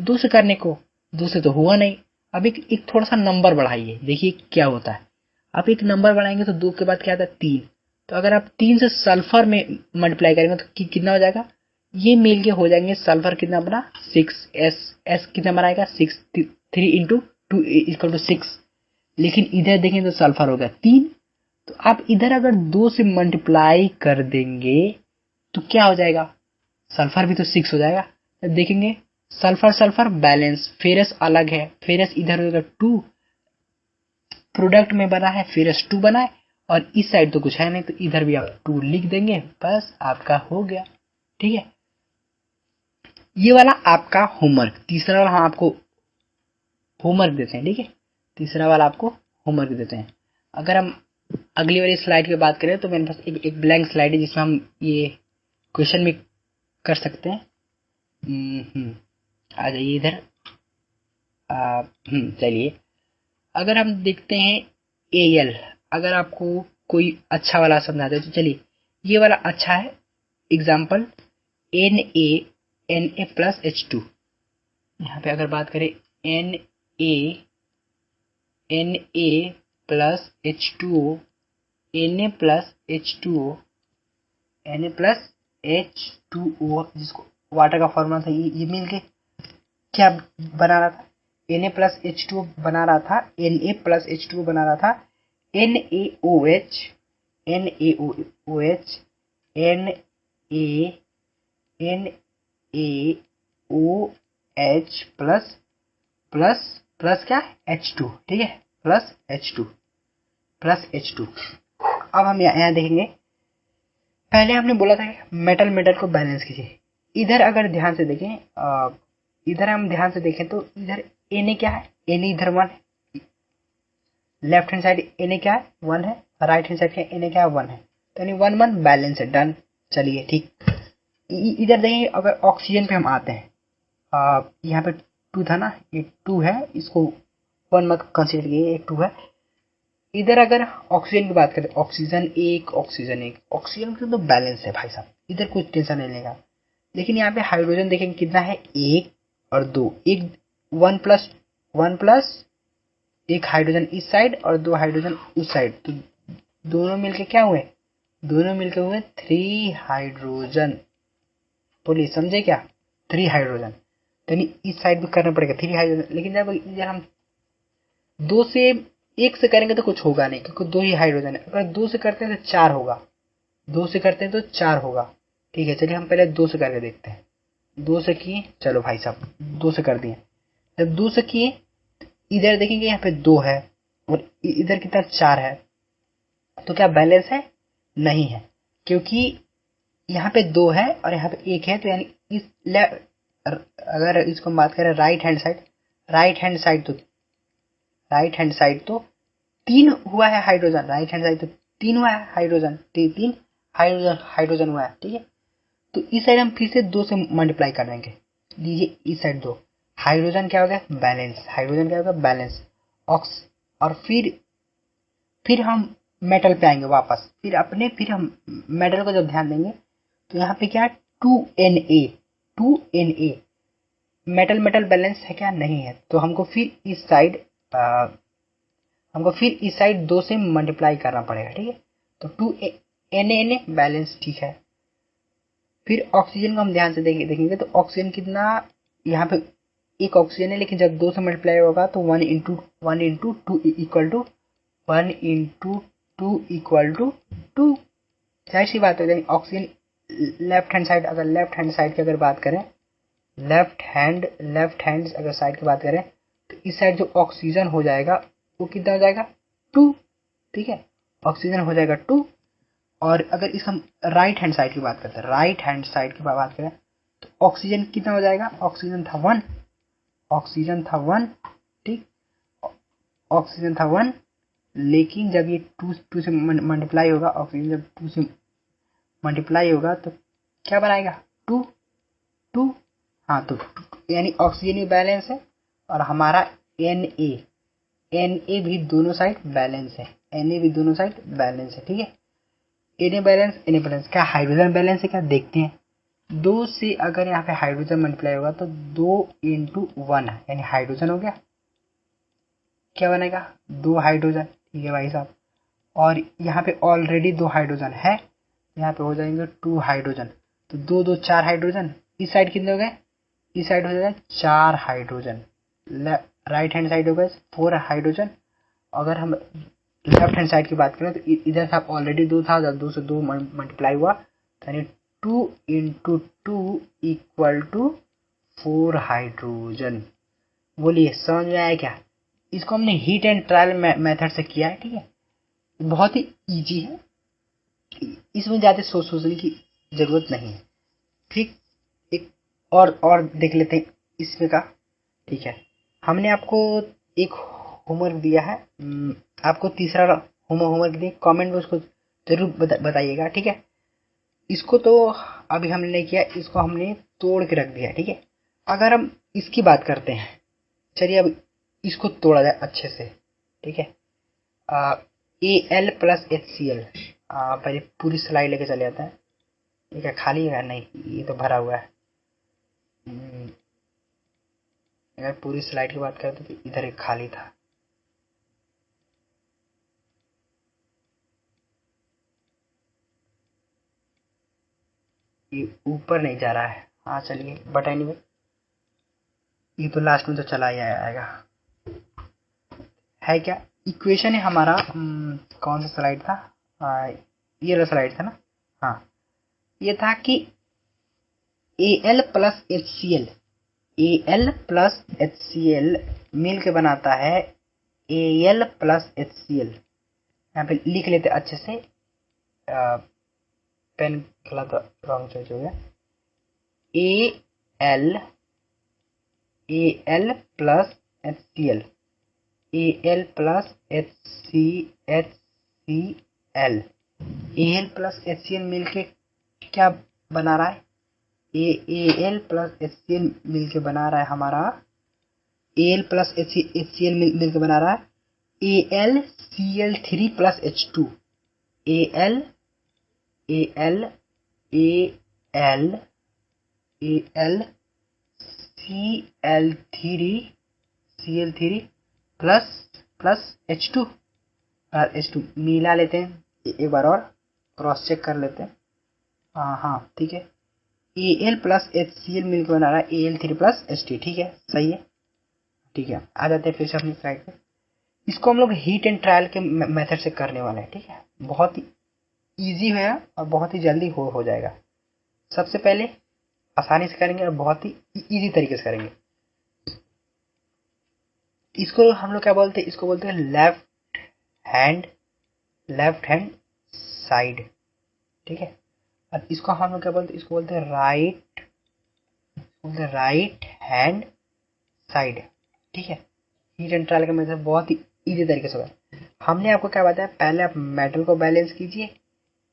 2 से करने को, 2 से तो हुआ नहीं। अब एक थोड़ा सा नंबर बढ़ाइए, देखिए क्या होता है। आप एक नंबर बढ़ाएंगे तो 2 के बाद क्या आता है 3, तो अगर आप 3 से सल्फर में मल्टीप्लाई करेंगे तो कितना हो जाएगा, ये मिल के हो जाएंगे सल्फर कितना अपना 6, एस कितना बनाएगा 6, 3 इंटू 2 इक्वल टू 6। लेकिन इधर देखें तो सल्फर होगा 3, तो आप इधर अगर 2 से मल्टीप्लाई कर देंगे तो क्या हो जाएगा, सल्फर भी तो 6 हो जाएगा। तो देखेंगे सल्फर सल्फर बैलेंस, फेरस अलग है, फेरस इधर होगा 2, प्रोडक्ट में बना है फेरस 2 बना है, और इस साइड तो कुछ है नहीं तो इधर भी आप 2 लिख देंगे, बस आपका हो गया। ठीक है, ये वाला आपका होमवर्क। तीसरा वाला हम आपको होमवर्क देते हैं। ठीक है, तीसरा वाला आपको होमवर्क देते हैं। अगर हम अगली वाली स्लाइड की बात करें तो मेरे पास एक ब्लैंक स्लाइड है जिसमें हम ये क्वेश्चन भी कर सकते हैं। आ जाइए इधर। चलिए, अगर हम देखते हैं एल, अगर आपको कोई अच्छा वाला समझाते हैं तो चलिए ये वाला अच्छा है। Example Na plus H2। यहाँ पे अगर बात करें Na plus H2O, Na plus H2O, Na plus H2O, जिसको वाटर का फॉर्मूला था, ये मिलके क्या बना रहा था? Na प्लस H2O बना रहा था, Na प्लस H2O बना रहा था NaOH, NaOH, NaOH plus plus plus क्या H2। ठीक है, प्लस H2, प्लस H2। अब हम यहाँ देखेंगे, पहले हमने बोला था मेटल मेटल को बैलेंस कीजिए। इधर अगर ध्यान से देखें, इधर हम ध्यान से देखें तो इधर Na क्या है? Na इधर 1 है, लेफ्ट हैंड साइड Na क्या है? 1 है, राइट हैंड साइड Na क्या है? 1 है, तो यानी 1 1 बैलेंस है, डन। चलिए ठीक, इधर देखिए, अगर ऑक्सीजन पे हम आते हैं, यहाँ पे 2 था ना, ये 2 है, इसको 1 मत कंसीडर कीजिए, ये 2 है। इधर अगर ऑक्सीजन की बात करें, ऑक्सीजन एक, ऑक्सीजन की तो बैलेंस है भाई साहब, इधर कुछ टेंशन नहीं लेगा। लेकिन यहाँ पे हाइड्रोजन देखेंगे कितना है? 1 और 2, एक 1 प्लस एक हाइड्रोजन इस साइड और 2 हाइड्रोजन उस साइड, तो दोनों मिलके क्या हुए? दोनों मिलके हुए 3 हाइड्रोजन। बोलिए समझे क्या? 3 हाइड्रोजन, तो इस साइड भी करना पड़ेगा 3 हाइड्रोजन। लेकिन जब इधर हम 2 से 1 से करेंगे तो कुछ होगा नहीं, क्योंकि 2 ही हाइड्रोजन है। अगर 2 से करते हैं तो 4 होगा, 2 से करते हैं तो 4 होगा। ठीक है, चलिए हम पहले 2 से करके देखते हैं। 2 से किए, चलो भाई साहब 2 से कर दिए। जब 2 से किए, इधर देखेंगे यहाँ पे 2 है और इधर कितना 4 है, तो क्या बैलेंस है? नहीं है, क्योंकि यहाँ पे 2 है और यहाँ पे 1 है, तो यानी इस अगर इसको बात करें right hand side, right hand side तो 3 हुआ है हाइड्रोजन, राइट हैंड साइड तो 3 हुआ है हाइड्रोजन, 3 हाइड्रोजन हुआ है। ठीक है, तो इस साइड हम फिर से 2 से मल्टीप्लाई कर देंगे। लीजिए इस साइड 2, हाइड्रोजन क्या हो गया? बैलेंस, हाइड्रोजन क्या होगा? बैलेंस। ऑक्स, और फिर हम मेटल पे आएंगे वापस, फिर हम मेटल को जब ध्यान देंगे तो यहाँ पे क्या है? 2Na मेटल मेटल बैलेंस है क्या? नहीं है, तो हमको फिर इस साइड 2 से मल्टीप्लाई करना पड़ेगा। ठीक है, तो 2Na बैलेंस ठीक है। फिर ऑक्सीजन को हम ध्यान से देखेंगे तो ऑक्सीजन कितना, यहाँ पे एक ऑक्सीजन है, लेकिन जब 2 से मल्टीप्लाई होगा तो 1 into 2 equal to 1 into 2 equal to 2। जाहिर सी बात है, ऑक्सीजन लेफ्ट हैंड साइड, अगर लेफ्ट हैंड साइड की अगर बात करें, लेफ्ट हैंड अगर साइड की बात करें तो इस साइड जो ऑक्सीजन हो जाएगा वो कितना हो जाएगा? 2। ठीक है, ऑक्सीजन हो जाएगा 2। और अगर इस हम राइट हैंड साइड की बात करते हैं, राइट हैंड साइड की बात करें तो ऑक्सीजन कितना हो जाएगा? ऑक्सीजन था 1, ठीक, ऑक्सीजन था 1, लेकिन जब ये 2 से मल्टीप्लाई होगा, ऑक्सीजन जब 2 से मल्टीप्लाई होगा तो क्या बनाएगा? 2। हाँ, तो यानी ऑक्सीजन भी बैलेंस है और हमारा Na भी दोनों साइड बैलेंस है, Na भी दोनों साइड बैलेंस है। ठीक है, Na बैलेंस, क्या हाइड्रोजन बैलेंस है क्या? देखते हैं। 2 से अगर यहाँ पे हाइड्रोजन मल्टीप्लाई होगा तो 2 इंटू 1 यानी हाइड्रोजन हो गया, क्या बनेगा? 2 हाइड्रोजन। ठीक है भाई साहब, और यहाँ पे ऑलरेडी 2 हाइड्रोजन है, यहाँ पे हो जाएंगे 2 हाइड्रोजन, तो 2 2 4 हाइड्रोजन। इस साइड कितने हो गए? इस साइड हो जाएगा 4 हाइड्रोजन, राइट हैंड साइड हो गए 4 हाइड्रोजन। अगर हम लेफ्ट हैंड साइड की बात करें तो इधर था ऑलरेडी 2 था, जब 2 से 2 मल्टीप्लाई हुआ यानी 2 इंटू 2 इक्वल टू 4 हाइड्रोजन। बोलिए समझ में आया क्या? इसको हमने हीट एंड ट्रायल मेथड से किया है, ठीक है। बहुत ही इजी है, इसमें ज़्यादा सोचने की ज़रूरत नहीं है। ठीक, एक और देख लेते हैं इसमें का, ठीक है। हमने आपको एक होमवर्क दिया है, आपको तीसरा होमवर्क दिया, कमेंट में उसको जरूर बताइएगा, ठीक है। इसको तो अभी हमने नहीं किया, इसको हमने तोड़ के रख दिया, ठीक है। अगर हम इसकी बात करते हैं, चलिए अब इसको तोड़ा जाए अच्छे से, ठीक है। Al प्लस HCl, पहले पूरी स्लाइड लेके चले जाते हैं। ये क्या खाली है? नहीं, ये तो भरा हुआ है। अगर पूरी स्लाइड की बात करते तो इधर एक खाली था। ये ऊपर नहीं जा रहा है। हाँ चलिए, बट एनीवे ये तो लास्ट में तो चला ही आएगा। है क्या इक्वेशन है हमारा? कौन सा स्लाइड था? ये वाला स्लाइड था ना। हाँ, ये था कि Al प्लस HCl मिल के बनाता है Al प्लस HCl। यहाँ पे लिख लेते अच्छे से, पेन गलत रॉन्ग चॉइस हो गया। Al plus HCl, Al plus HCl, Al plus HCl मिलके क्या बना रहा है? Al प्लस HCl मिलके बना रहा है हमारा, Al प्लस HCl मिलके बना रहा है AlCl3 plus H2। AlCl3 plus H2 मिला लेते हैं, एक बार और क्रॉस चेक कर लेते हैं। हाँ ठीक है, Al प्लस HCl मिलकर बना रहा है Al3 प्लस H2, ठीक है, सही है, ठीक है। आ जाते हैं फिर से अपनी स्लाइड पे। इसको हम लोग हीट एंड ट्रायल के मेथड से करने वाले हैं, ठीक है। बहुत ही इजी है और बहुत ही जल्दी हो जाएगा। सबसे पहले आसानी से करेंगे और बहुत ही इजी तरीके से करेंगे। इसको हम लोग क्या बोलते हैं? इसको बोलते हैं लेफ्ट हैंड साइड, ठीक है। और इसको हम लोग क्या बोलते हैं? इसको बोलते हैं राइट हैंड साइड, ठीक है। हीट एंड ट्रायल का मेथड बहुत ही इजी तरीके से होगा। हमने आपको क्या बताया? पहले आप मेटल को बैलेंस कीजिए,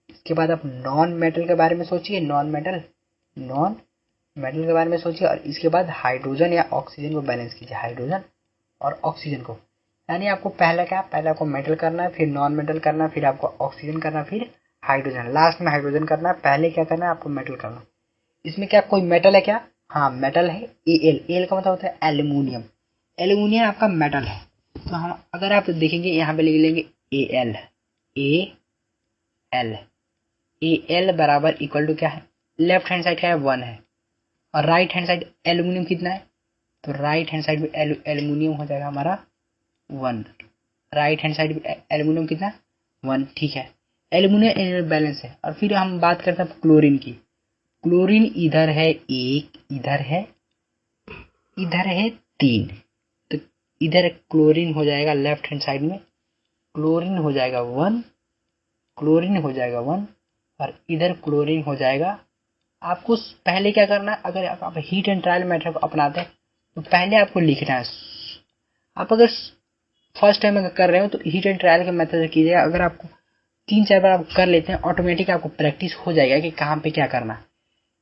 इसके बाद आप नॉन मेटल के बारे में सोचिए, नॉन मेटल के बारे में सोचिए, और इसके बाद हाइड्रोजन या ऑक्सीजन को बैलेंस कीजिए, हाइड्रोजन और ऑक्सीजन को। यानी आपको पहले आपको मेटल करना है, फिर नॉन मेटल करना है, फिर आपको ऑक्सीजन करना है, फिर हाइड्रोजन, लास्ट में हाइड्रोजन करना है। पहले क्या करना है? आपको मेटल करना है। इसमें क्या कोई मेटल है क्या? हाँ मेटल है, Al का मतलब होता है एल्यूमिनियम। एल्यूमिनियम आपका मेटल है। तो हम अगर आप देखेंगे यहाँ पे लिख लेंगे Al बराबर इक्वल टू क्या है? लेफ्ट हैंड साइड क्या है? 1 है, और राइट हैंड साइड एल्यूमिनियम कितना है? तो राइट हैंड साइड में एल्यूमिनियम हो जाएगा हमारा 1। राइट हैंड साइड में एल्यूमिनियम कितना? 1, ठीक है। एल्यूमिनियम बैलेंस है। और फिर हम बात करते हैं क्लोरीन की। क्लोरीन इधर है 1, इधर है 3, तो इधर क्लोरीन हो जाएगा लेफ्ट हैंड साइड में, क्लोरीन हो जाएगा 1, और इधर क्लोरीन हो जाएगा। आपको पहले क्या करना है? अगर आप हीट एंड ट्रायल मेथड को अपनाते हैं तो पहले आपको लिखना है। आप अगर फर्स्ट टाइम अगर कर रहे हो तो हीट एंड ट्रायल के मेथड से कीजिएगा। अगर आपको 3-4 बार आप कर लेते हैं, ऑटोमेटिक आपको प्रैक्टिस हो जाएगा कि कहाँ पे क्या करना है।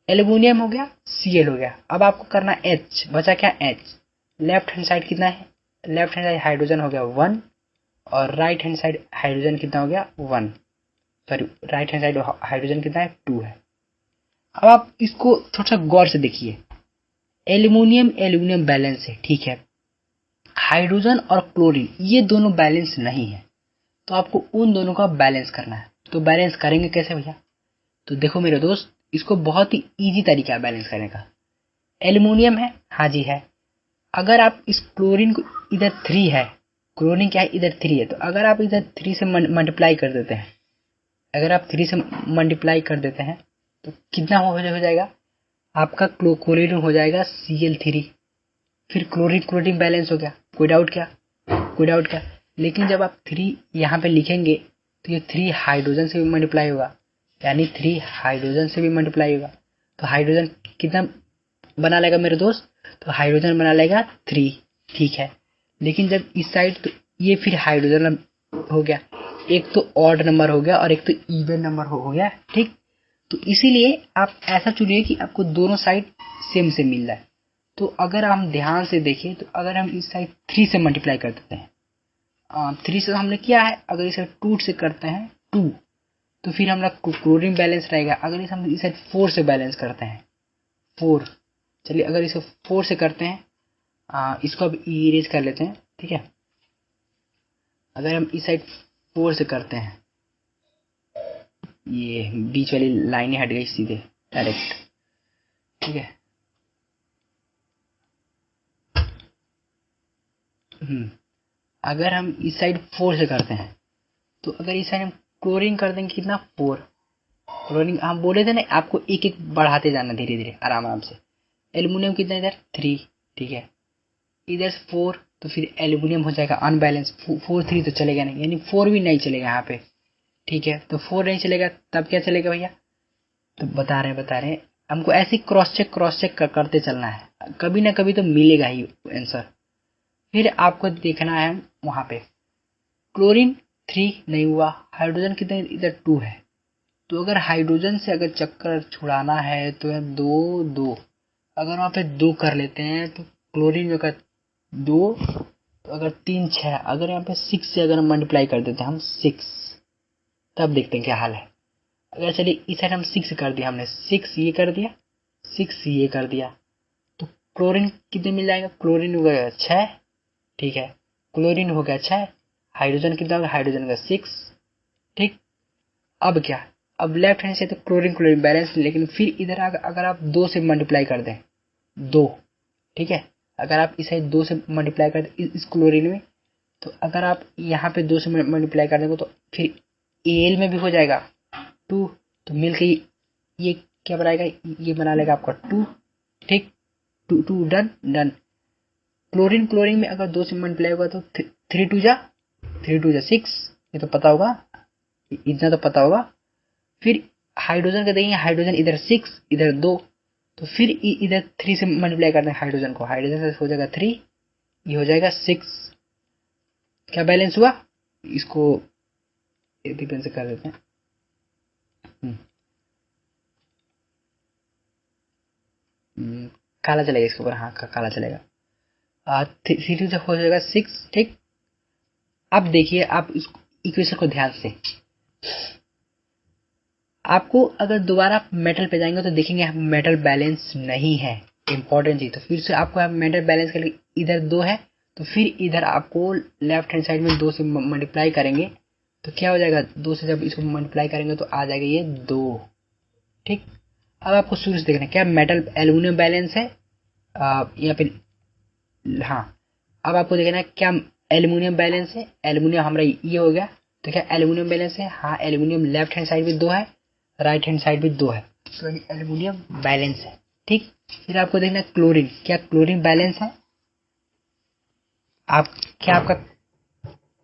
एल्यूमिनियम हो गया, Cl हो गया, अब आपको करना H, बचा क्या? H। लेफ्ट हैंड साइड कितना है? लेफ्ट हैंड साइड हाइड्रोजन हो गया 1, और राइट हैंड साइड हाइड्रोजन कितना हो गया? 1, sorry right hand side hydrogen कितना है? 2 है। अब आप इसको थोड़ा सा गौर से देखिए, एल्यूमिनियम बैलेंस है, ठीक है। हाइड्रोजन और क्लोरीन ये दोनों बैलेंस नहीं है, तो आपको उन दोनों का बैलेंस करना है। तो बैलेंस करेंगे कैसे भैया? तो देखो मेरे दोस्त, इसको बहुत ही इजी तरीका है बैलेंस करने का। एल्यूमिनियम है, हाँ जी है। अगर आप इस क्लोरीन को, इधर 3 है, क्लोरीन क्या है? इधर 3 है, तो अगर आप इधर 3 से मल्टीप्लाई कर देते हैं, तो कितना हो जाएगा? आपका क्लोरीन हो जाएगा Cl3। फिर क्लोरीन क्लोरीन बैलेंस हो गया, कोई डाउट क्या? कोई डाउट क्या? लेकिन जब आप 3 यहाँ पे लिखेंगे तो ये 3 हाइड्रोजन से भी मल्टीप्लाई होगा, यानी 3 हाइड्रोजन से भी मल्टीप्लाई होगा। तो हाइड्रोजन कितना बना लेगा मेरे दोस्त? तो हाइड्रोजन बना लेगा 3, ठीक है। लेकिन जब इस साइड, तो ये फिर हाइड्रोजन हो गया, एक तो ऑड नंबर हो गया और एक तो इवन नंबर हो गया, ठीक। तो इसीलिए आप ऐसा चुनिए कि आपको दोनों साइड सेम से मिल रहा है। तो अगर हम ध्यान से देखें तो अगर हम इस साइड 3 से मल्टीप्लाई कर देते हैं, 3 से हमने किया है, अगर इसे 2 से करते हैं 2, तो फिर हमारा क्लोरीन बैलेंस रहेगा। अगर इसे हम इस साइड 4 से बैलेंस करते हैं 4, चलिए अगर इसे 4 से करते हैं, इसको अब इरेज कर लेते हैं, ठीक है। अगर हम इस साइड 4 से करते हैं, ये बीच वाली लाइनें हट गई सीधे डायरेक्ट, ठीक है। अगर हम इस साइड 4 से करते हैं, तो अगर इस साइड हम क्लोरीन कर देंगे कितना 4, क्लोरीन हम बोले थे ना आपको एक एक बढ़ाते जाना धीरे धीरे आराम आराम से। एल्युमिनियम कितना इधर 3, ठीक है, इधर 4, तो फिर एल्युमिनियम हो जाएगा अनबैलेंस, 4 3 तो चलेगा नहीं, यानी 4 भी नहीं चलेगा यहाँ पे, ठीक है। तो 4 नहीं चलेगा, तब क्या चलेगा भैया? तो बता रहे हैं हमको ऐसे क्रॉस चेक करते चलना है, कभी ना कभी तो मिलेगा ही आंसर। फिर आपको देखना है वहां पे क्लोरीन 3 नहीं हुआ, हाइड्रोजन कितने इधर 2 है। तो अगर हाइड्रोजन से अगर चक्कर छुड़ाना है तो 2 2, अगर वहां पे 2 कर लेते हैं तो क्लोरीन जो का 2, तो अगर 3 6, अगर यहाँ पे 6 से अगर मल्टीप्लाई कर देते हैं हम 6, तब देखते हैं क्या हाल है। अगर चलिए इस साइड हम 6 कर दिया, हमने 6 ये कर दिया, 6 ये कर दिया, तो क्लोरीन कितने मिल जाएगा? क्लोरीन हो गया 6, ठीक है, क्लोरीन हो गया 6, हाइड्रोजन कितना होगा? हाइड्रोजन का 6, ठीक। अब क्या? अब लेफ्ट हैंड से तो क्लोरीन क्लोरीन बैलेंस, लेकिन फिर इधर अगर आप 2 से मल्टीप्लाई कर दें 2, ठीक है, अगर आप इसे 2 से मल्टीप्लाई कर दें इस क्लोरीन में, तो अगर आप यहाँ पे 2 से मल्टीप्लाई कर देंगे तो फिर एल में भी हो जाएगा 2, तो मिलके ये क्या बनाएगा? ये बना लेगा आपका 2, ठीक, 2 2 डन डन। क्लोरीन क्लोरीन में अगर 2 से मल्टीप्लाई होगा तो 3 2 जा 6, ये तो पता होगा, इतना तो पता होगा। फिर हाइड्रोजन का देंगे, हाइड्रोजन इधर 6 इधर 2, तो फिर इधर 3 से मल्टीप्लाई करते हैं हाइड्रोजन को, हाइड्रोजन से हो जाएगा 3, ये हो जाएगा 6। क्या बैलेंस हुआ? इसको पेन से कर देते हैं, काला चलेगा इसके ऊपर, हाँ काला चलेगा। 3 से हो जाएगा 6, ठीक। अब देखिए आप इस इक्वेशन को ध्यान से, आपको अगर दोबारा मेटल पे जाएंगे तो देखेंगे मेटल बैलेंस नहीं है, इंपॉर्टेंट चीज। तो फिर से आपको मेटल बैलेंस के लिए इधर 2 है, तो फिर इधर आपको लेफ्ट हैंड साइड में 2 से मल्टीप्लाई करेंगे तो क्या हो जाएगा? 2 से जब इसको मल्टीप्लाई करेंगे तो आ जाएगा ये 2, ठीक। अब आपको शुरू से देखना क्या मेटल एल्यूमिनियम बैलेंस है यहाँ पे, हाँ। अब आपको देखना है क्या एल्यूमिनियम बैलेंस है, एल्यूमिनियम हमारा ये हो गया, तो क्या एल्यूमिनियम बैलेंस है? हाँ एल्यूमिनियम लेफ्ट हैंड साइड में 2 है, राइट हैंड साइड भी 2 है, तो एल्यूमिनियम बैलेंस है, ठीक। फिर आपको देखना क्लोरीन, क्या क्लोरीन बैलेंस है? आप क्या आपका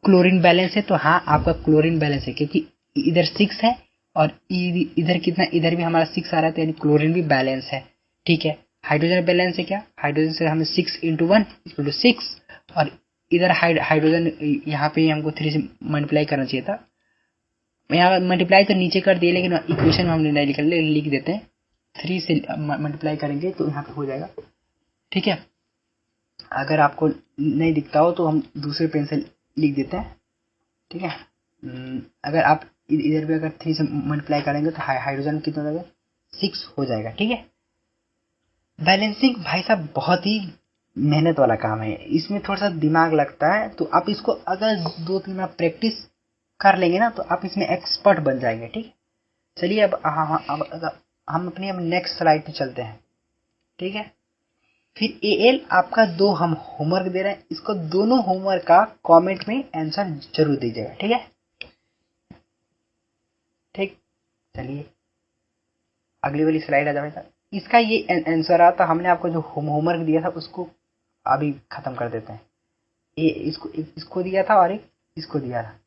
क्लोरीन बैलेंस है? तो हाँ आपका क्लोरीन बैलेंस है, क्योंकि इधर 6 है और इधर कितना, इधर भी हमारा 6 आ रहा है, तो यानी क्लोरीन भी बैलेंस है, ठीक है। हाइड्रोजन बैलेंस है क्या? हाइड्रोजन से हमें 6 × 1 = 6, और इधर हाइड्रोजन यहाँ पे हमको 3 से मल्टीप्लाई करना चाहिए था, यहाँ मल्टीप्लाई तो नीचे कर दिए लेकिन इक्वेशन में हमने नहीं लिखा, लिख देते हैं 3 से मल्टीप्लाई करेंगे तो यहाँ पे हो जाएगा, ठीक है। अगर आपको नहीं दिखता हो तो हम दूसरे पेन से लिख देते हैं, ठीक है। अगर आप इधर भी अगर 3 से मल्टीप्लाई करेंगे तो हाइड्रोजन कितना हो जाएगा? 6 हो जाएगा, ठीक है। बैलेंसिंग भाई साहब बहुत ही मेहनत वाला काम है, इसमें थोड़ा सा दिमाग लगता है, तो आप इसको अगर 2-3 बार प्रैक्टिस कर लेंगे ना तो आप इसमें एक्सपर्ट बन जाएंगे, ठीक। चलिए अब हम अपनी अब नेक्स्ट स्लाइड पे चलते हैं, ठीक है। फिर एल आपका 2 हम होमवर्क दे रहे हैं, इसको दोनों होमवर्क का कमेंट में आंसर जरूर दीजिएगा, ठीक है, ठीक। चलिए अगली वाली स्लाइड आ जाए, इसका ये आंसर आ, तो हमने आपको जो होमवर्क दिया था उसको अभी खत्म कर देते हैं। ये इसको दिया था और एक इसको दिया था,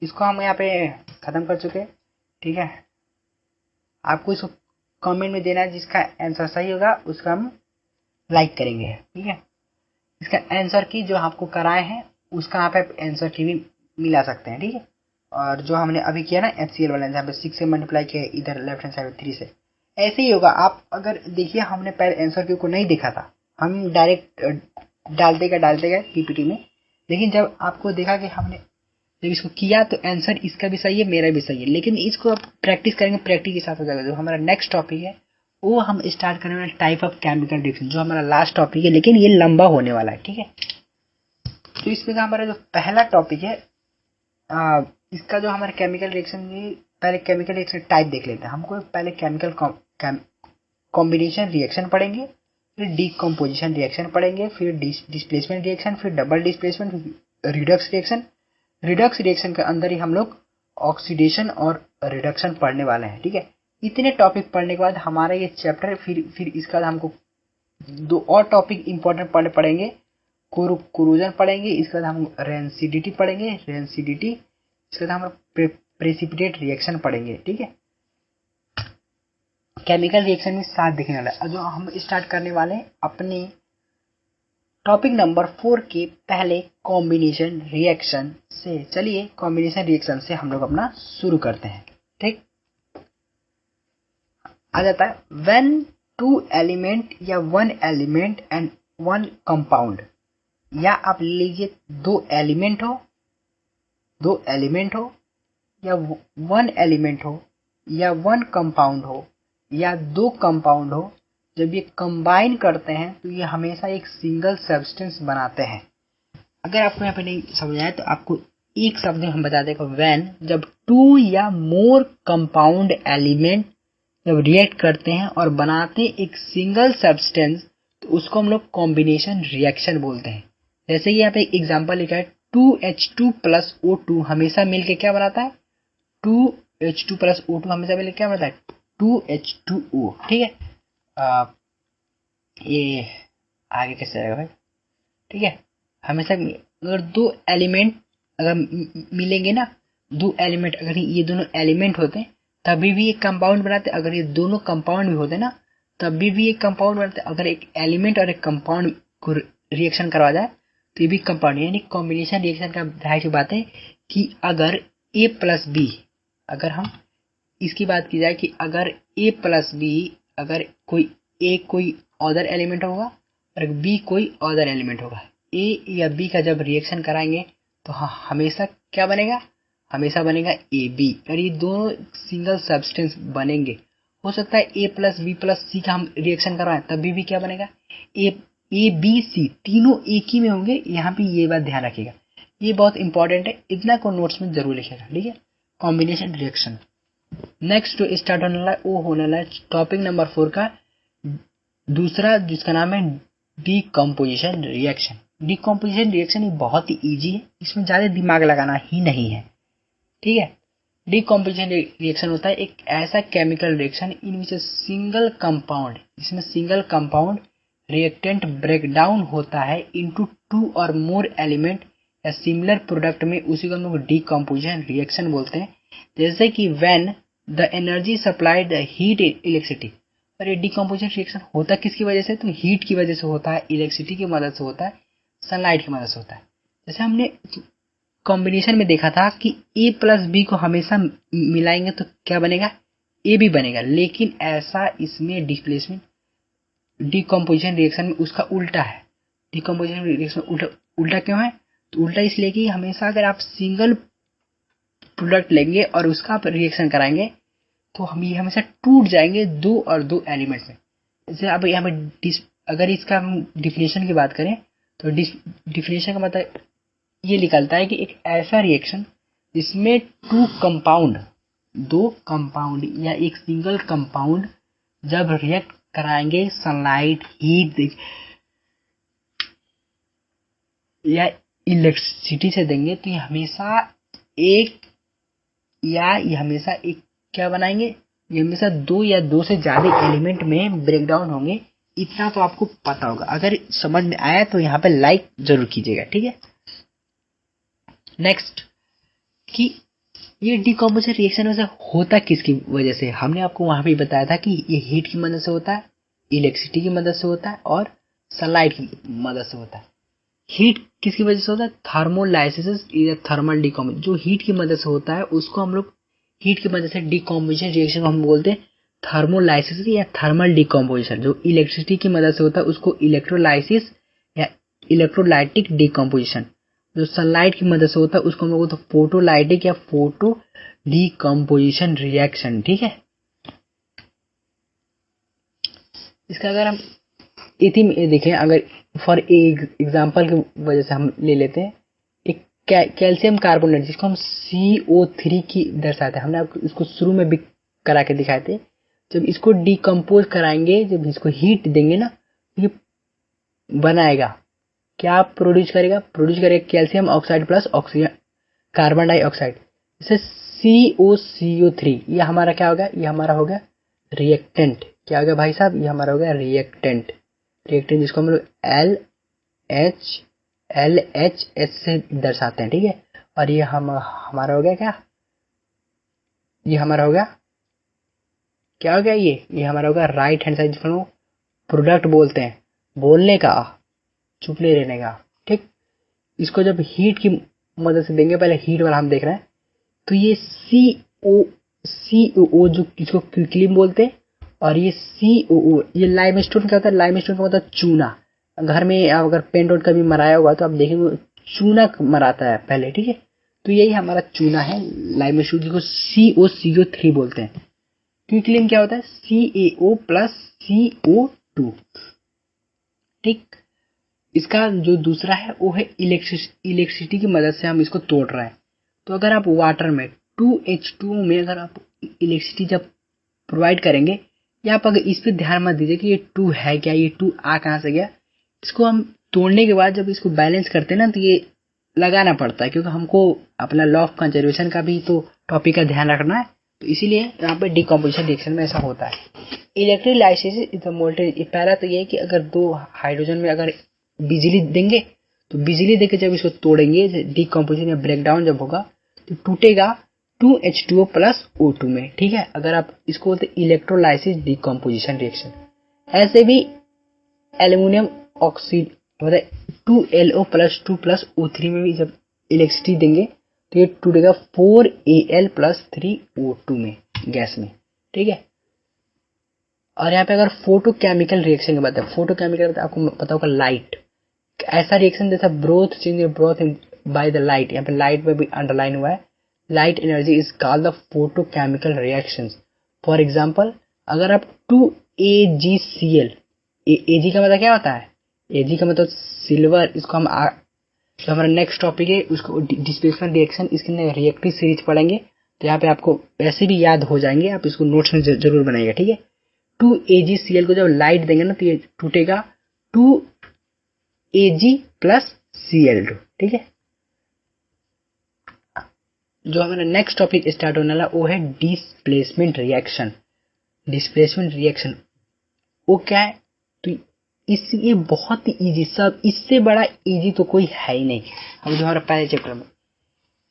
इसको हम यहाँ पे खत्म कर चुके हैं। ठीक है, आपको इसको कमेंट में देना है, जिसका आंसर सही होगा उसका हम लाइक करेंगे। ठीक है, इसका आंसर की जो आपको कराए हैं उसका यहाँ पे आंसर की भी मिला सकते हैं। ठीक है, और जो हमने अभी किया ना HCl वाला, जहाँ पे 6 से मल्टीप्लाई किया इधर लेफ्ट हैंड साइड 3 से, ऐसे ही होगा। आप अगर देखिए, हमने पहले आंसर क्यू को नहीं देखा था, हम डायरेक्ट डालते गए पीपीटी में, लेकिन जब आपको देखा कि हमने जब इसको किया तो आंसर इसका भी सही है, मेरा भी सही है, लेकिन इसको आप प्रैक्टिस करेंगे, प्रैक्टिस के साथ हो जाएगा। जो हमारा नेक्स्ट टॉपिक है वो हम स्टार्ट करने वाले टाइप ऑफ केमिकल रिएक्शन, जो हमारा लास्ट टॉपिक है, लेकिन ये लंबा होने वाला है। ठीक है, तो इसमें का हमारा जो पहला टॉपिक है, इसका जो हमारे केमिकल रिएक्शन, पहले केमिकल रिएक्शन टाइप देख लेते हैं। हमको पहले केमिकल कॉम्बिनेशन रिएक्शन पढ़ेंगे, फिर डीकम्पोजिशन रिएक्शन पढ़ेंगे, फिर डिस्प्लेसमेंट रिएक्शन, फिर double displacement, Redux reaction. Redux reaction के अंदर ही हम लोग ऑक्सीडेशन और रिडक्शन पढ़ने वाले हैं। ठीक है, इतने टॉपिक पढ़ने के बाद हमारा ये चैप्टर, फिर इसके बाद हमको 2 और टॉपिक इंपॉर्टेंट पढ़ेंगे। कोरोजन पढ़ेंगे, इसके बाद हम रेंसिडिटी पढ़ेंगे, इसके बाद हम प्रेसिपिटेट रिएक्शन पढ़ेंगे। ठीक है, केमिकल रिएक्शन में 7 दिखने वाला है। जो हम स्टार्ट करने वाले हैं अपने टॉपिक नंबर 4 के पहले कॉम्बिनेशन रिएक्शन से। चलिए कॉम्बिनेशन रिएक्शन से हम लोग अपना शुरू करते हैं। ठीक, आ जाता है, व्हेन 2 एलिमेंट या 1 एलिमेंट एंड 1 कंपाउंड, या आप लीजिए 2 एलिमेंट हो या 1 एलिमेंट हो या 1 कंपाउंड हो या 2 कंपाउंड हो, जब ये कंबाइन करते हैं तो ये हमेशा एक सिंगल सब्सटेंस बनाते हैं। अगर आपको यहाँ पे नहीं समझ आए तो आपको एक शब्द में हम बता देगा, व्हेन, जब 2 या मोर कंपाउंड एलिमेंट जब रिएक्ट करते हैं और बनाते हैं एक सिंगल सब्सटेंस, तो उसको हम लोग कॉम्बिनेशन रिएक्शन बोलते हैं। जैसे यहाँ पे एक एग्जांपल लिखा है, 2H2 प्लस O2 हमेशा मिलके क्या बनाता है, 2H2 प्लस O2 हमेशा मिलके क्या बनाता है, 2H2O। ठीक है, ये आगे कैसे आएगा भाई। ठीक है, हमेशा अगर 2 एलिमेंट अगर मिलेंगे ना, 2 एलिमेंट अगर ये दोनों एलिमेंट होते हैं तभी भी एक कंपाउंड बनाते, अगर ये दोनों कंपाउंड भी होते ना तभी भी एक कंपाउंड बनाते। अगर एक एलिमेंट और एक कंपाउंड को रिएक्शन करवा जाए तो ये भी कंपाउंड, यानी कॉम्बिनेशन रिएक्शन का ढाई सी बात है कि अगर A प्लस बी, अगर हम इसकी बात की जाए कि अगर A प्लस बी, अगर कोई A कोई अदर एलिमेंट होगा और B कोई अदर एलिमेंट होगा, A या B का जब रिएक्शन कराएंगे तो हाँ हमेशा क्या बनेगा, हमेशा बनेगा AB, और ये दोनों सिंगल सब्सटेंस बनेंगे। हो सकता है A प्लस बी प्लस सी का हम रिएक्शन करवाएं तभी भी क्या बनेगा, ए बी सी तीनों एक ही में होंगे। यहाँ पे ये बात ध्यान रखिएगा, ये बहुत इंपॉर्टेंट है, इतना को नोट्स में जरूर लिखेगा। ठीक है, कॉम्बिनेशन रिएक्शन। नेक्स्ट जो स्टार्ट होने वाला है वो होने वाला है टॉपिक नंबर 4 का दूसरा, जिसका नाम है डीकम्पोजिशन रिएक्शन। डीकम्पोजिशन रिएक्शन बहुत ही ईजी है, इसमें ज़्यादा दिमाग लगाना ही नहीं है। ठीक है, डीकम्पोजिशन रिएक्शन होता है एक ऐसा chemical reaction in which single compound, जिसमें सिंगल कंपाउंड रिएक्टेंट ब्रेकडाउन होता है इनटू 2 और मोर एलिमेंट या सिमिलर प्रोडक्ट में, उसी को हम लोग डीकम्पोजिशन रिएक्शन बोलते हैं। जैसे कि when the energy supplied the heat electricity, और ये डीकम्पोजिशन रिएक्शन होता किसकी वजह से, तो हीट की वजह से होता है, इलेक्ट्रिसिटी की मदद से होता है, सनलाइट की मदद से होता है। जैसे हमने कॉम्बिनेशन में देखा था कि A प्लस बी को हमेशा मिलाएंगे तो क्या बनेगा, A भी बनेगा, लेकिन ऐसा इसमें डिस्प्लेसमेंट डीकम्पोजिशन रिएक्शन में उसका उल्टा है। डीकम्पोजिशन रिएक्शन उल्टा क्यों है, तो उल्टा इसलिए कि हमेशा अगर आप सिंगल प्रोडक्ट लेंगे और उसका आप रिएक्शन कराएंगे तो हम ये हमेशा टूट जाएंगे 2 और 2 एलिमेंट में। जैसे अब यहाँ पे अगर इसका हम डिफिनेशन की बात करें तो डिफिनेशन का मतलब ये निकलता है कि एक ऐसा रिएक्शन जिसमें 2 कंपाउंड, 2 कंपाउंड या एक सिंगल कंपाउंड जब रिएक्ट कराएंगे सनलाइट, हीट या इलेक्ट्रिसिटी से देंगे तो ये हमेशा एक क्या बनाएंगे, ये हमेशा दो या दो से ज्यादा एलिमेंट में ब्रेक डाउन होंगे, इतना तो आपको पता होगा। अगर समझ में आया तो यहाँ पे लाइक जरूर कीजिएगा, ठीक है। नेक्स्ट कि ये डिकम्पोजिशन रिएक्शन वैसे होता किसकी वजह से, हमने आपको वहां पे बताया था कि ये हीट की मदद से होता है, इलेक्ट्रिसिटी की मदद से होता है और सनलाइट की मदद से होता है। हीट किसकी वजह से होता है, थर्मोलाइसिस या थर्मल डिकम्पोजिशन। जो हीट की मदद से होता है उसको हम लोग, हीट की मदद से डिकम्पोजिशन रिएक्शन को हम बोलते हैं थर्मोलाइसिस या थर्मल डिकम्पोजिशन। जो इलेक्ट्रिसिटी की मदद से होता है उसको इलेक्ट्रोलाइसिस या इलेक्ट्रोलाइटिक डिकम्पोजिशन। जो सनलाइट की मदद से होता है उसको हम लोग फोटोलाइटिक या फोटो डिकम्पोजिशन रिएक्शन, ठीक है। इसका अगर हम इति में देखें, अगर फॉर एग्जांपल की वजह से हम ले लेते हैं एक कैल्शियम कार्बोनेट जिसको हम CO3 की दर्शाते हैं। हमने आपको इसको शुरू में भी करा के दिखाए थे। जब इसको डिकम्पोज कराएंगे, जब इसको हीट देंगे ना, ये बनाएगा क्या, प्रोड्यूस करेगा calcium oxide plus oxygen carbon dioxide, जैसे CO3। ये हमारा क्या होगा, ये हमारा हो गया रिएक्टेंट। क्या हो गया भाई साहब, ये हमारा हो गया रिएक्टेंट जिसको हम लोग LHS से दर्शाते हैं, ठीक है। और ये हमारा हो गया क्या, ये हमारा हो गया क्या हो गया, ये हमारा होगा राइट हैंड साइड, जिसको प्रोडक्ट बोलते हैं, बोलने का, चुप नहीं रहने का, ठीक। इसको जब हीट की मदद से देंगे, पहले हीट वाला हम देख रहे हैं, तो ये CO जो इसको क्विकलिन बोलते हैं, और ये COO ये लाइमस्टोन क्या होता है, लाइमस्टोन का मतलब चूना। घर में अगर पेंट वेंट कभी मराया होगा तो आप देखेंगे चूना मराता है पहले, ठीक है। तो यही हमारा चूना है लाइमस्टोन, जिसको CO3 बोलते हैं। क्विकलिन क्या होता है, CaO प्लस CO2, ठीक। इसका जो दूसरा है वो है इलेक्ट्रिसिटी की मदद से हम इसको तोड़ रहे हैं। तो अगर आप वाटर में 2H2O में अगर आप इलेक्ट्रिसिटी जब प्रोवाइड करेंगे, या आप अगर इस पर ध्यान मत दीजिए कि ये 2 है क्या, ये 2 आ कहाँ से गया। इसको हम तोड़ने के बाद जब इसको बैलेंस करते हैं ना, तो ये लगाना पड़ता है, क्योंकि हमको अपना लॉ ऑफ कंजर्वेशन का भी तो टॉपिक का ध्यान रखना है। तो इसीलिए यहाँ पे डिकम्पोजिशन रिएक्शन में ऐसा होता है। इलेक्ट्रोलाइसिस इज द मोल्टेज। पहला तो ये है कि अगर दो हाइड्रोजन में अगर बिजली देंगे, तो बिजली देकर जब इसको तोड़ेंगे, डिकम्पोजिशन या ब्रेकडाउन जब होगा, तो टूटेगा 2H2O प्लस O2 में, ठीक है। अगर आप इसको बोलते इलेक्ट्रोलाइसिस डिकम्पोजिशन रिएक्शन। ऐसे भी एल्यूमिनियम ऑक्सीड मतलब 2LO प्लस 2 प्लस O3 में भी जब इलेक्ट्रिसिटी देंगे तो ये टूटेगा 4Al प्लस 3O2 में, गैस में, ठीक है। और यहाँ पे अगर फोटोकेमिकल रिएक्शन की बात है, फोटोकेमिकल आपको पता होगा लाइट, ऐसा रिएक्शन जैसा broth change broth by the light, यहाँ पे लाइट में भी अंडरलाइन हुआ है, light energy is called the photochemical reactions. For example अगर आप 2AgCl, Ag का मतलब क्या होता है, Ag का मतलब सिल्वर। इसको हम जो हमारा नेक्स्ट टॉपिक है उसको डिस्प्लेसमेंट रिएक्शन, इसके अंदर रिएक्टिव सीरीज पढ़ेंगे, तो यहाँ पे आपको वैसे भी याद हो जाएंगे, आप इसको नोट्स में जरूर बनाइएगा, ठीक है। 2AgCl को जब लाइट देंगे ना, तो ये टूटेगा 2Ag प्लस Cl2, ठीक है। जो हमारा नेक्स्ट टॉपिक स्टार्ट होने वाला वो है डिस्प्लेसमेंट रिएक्शन। डिस्प्लेसमेंट रिएक्शन वो क्या है, तो ये बहुत ही इजी, सब इससे बड़ा इजी तो कोई है ही नहीं। हम जो हमारा पहले चैप्टर में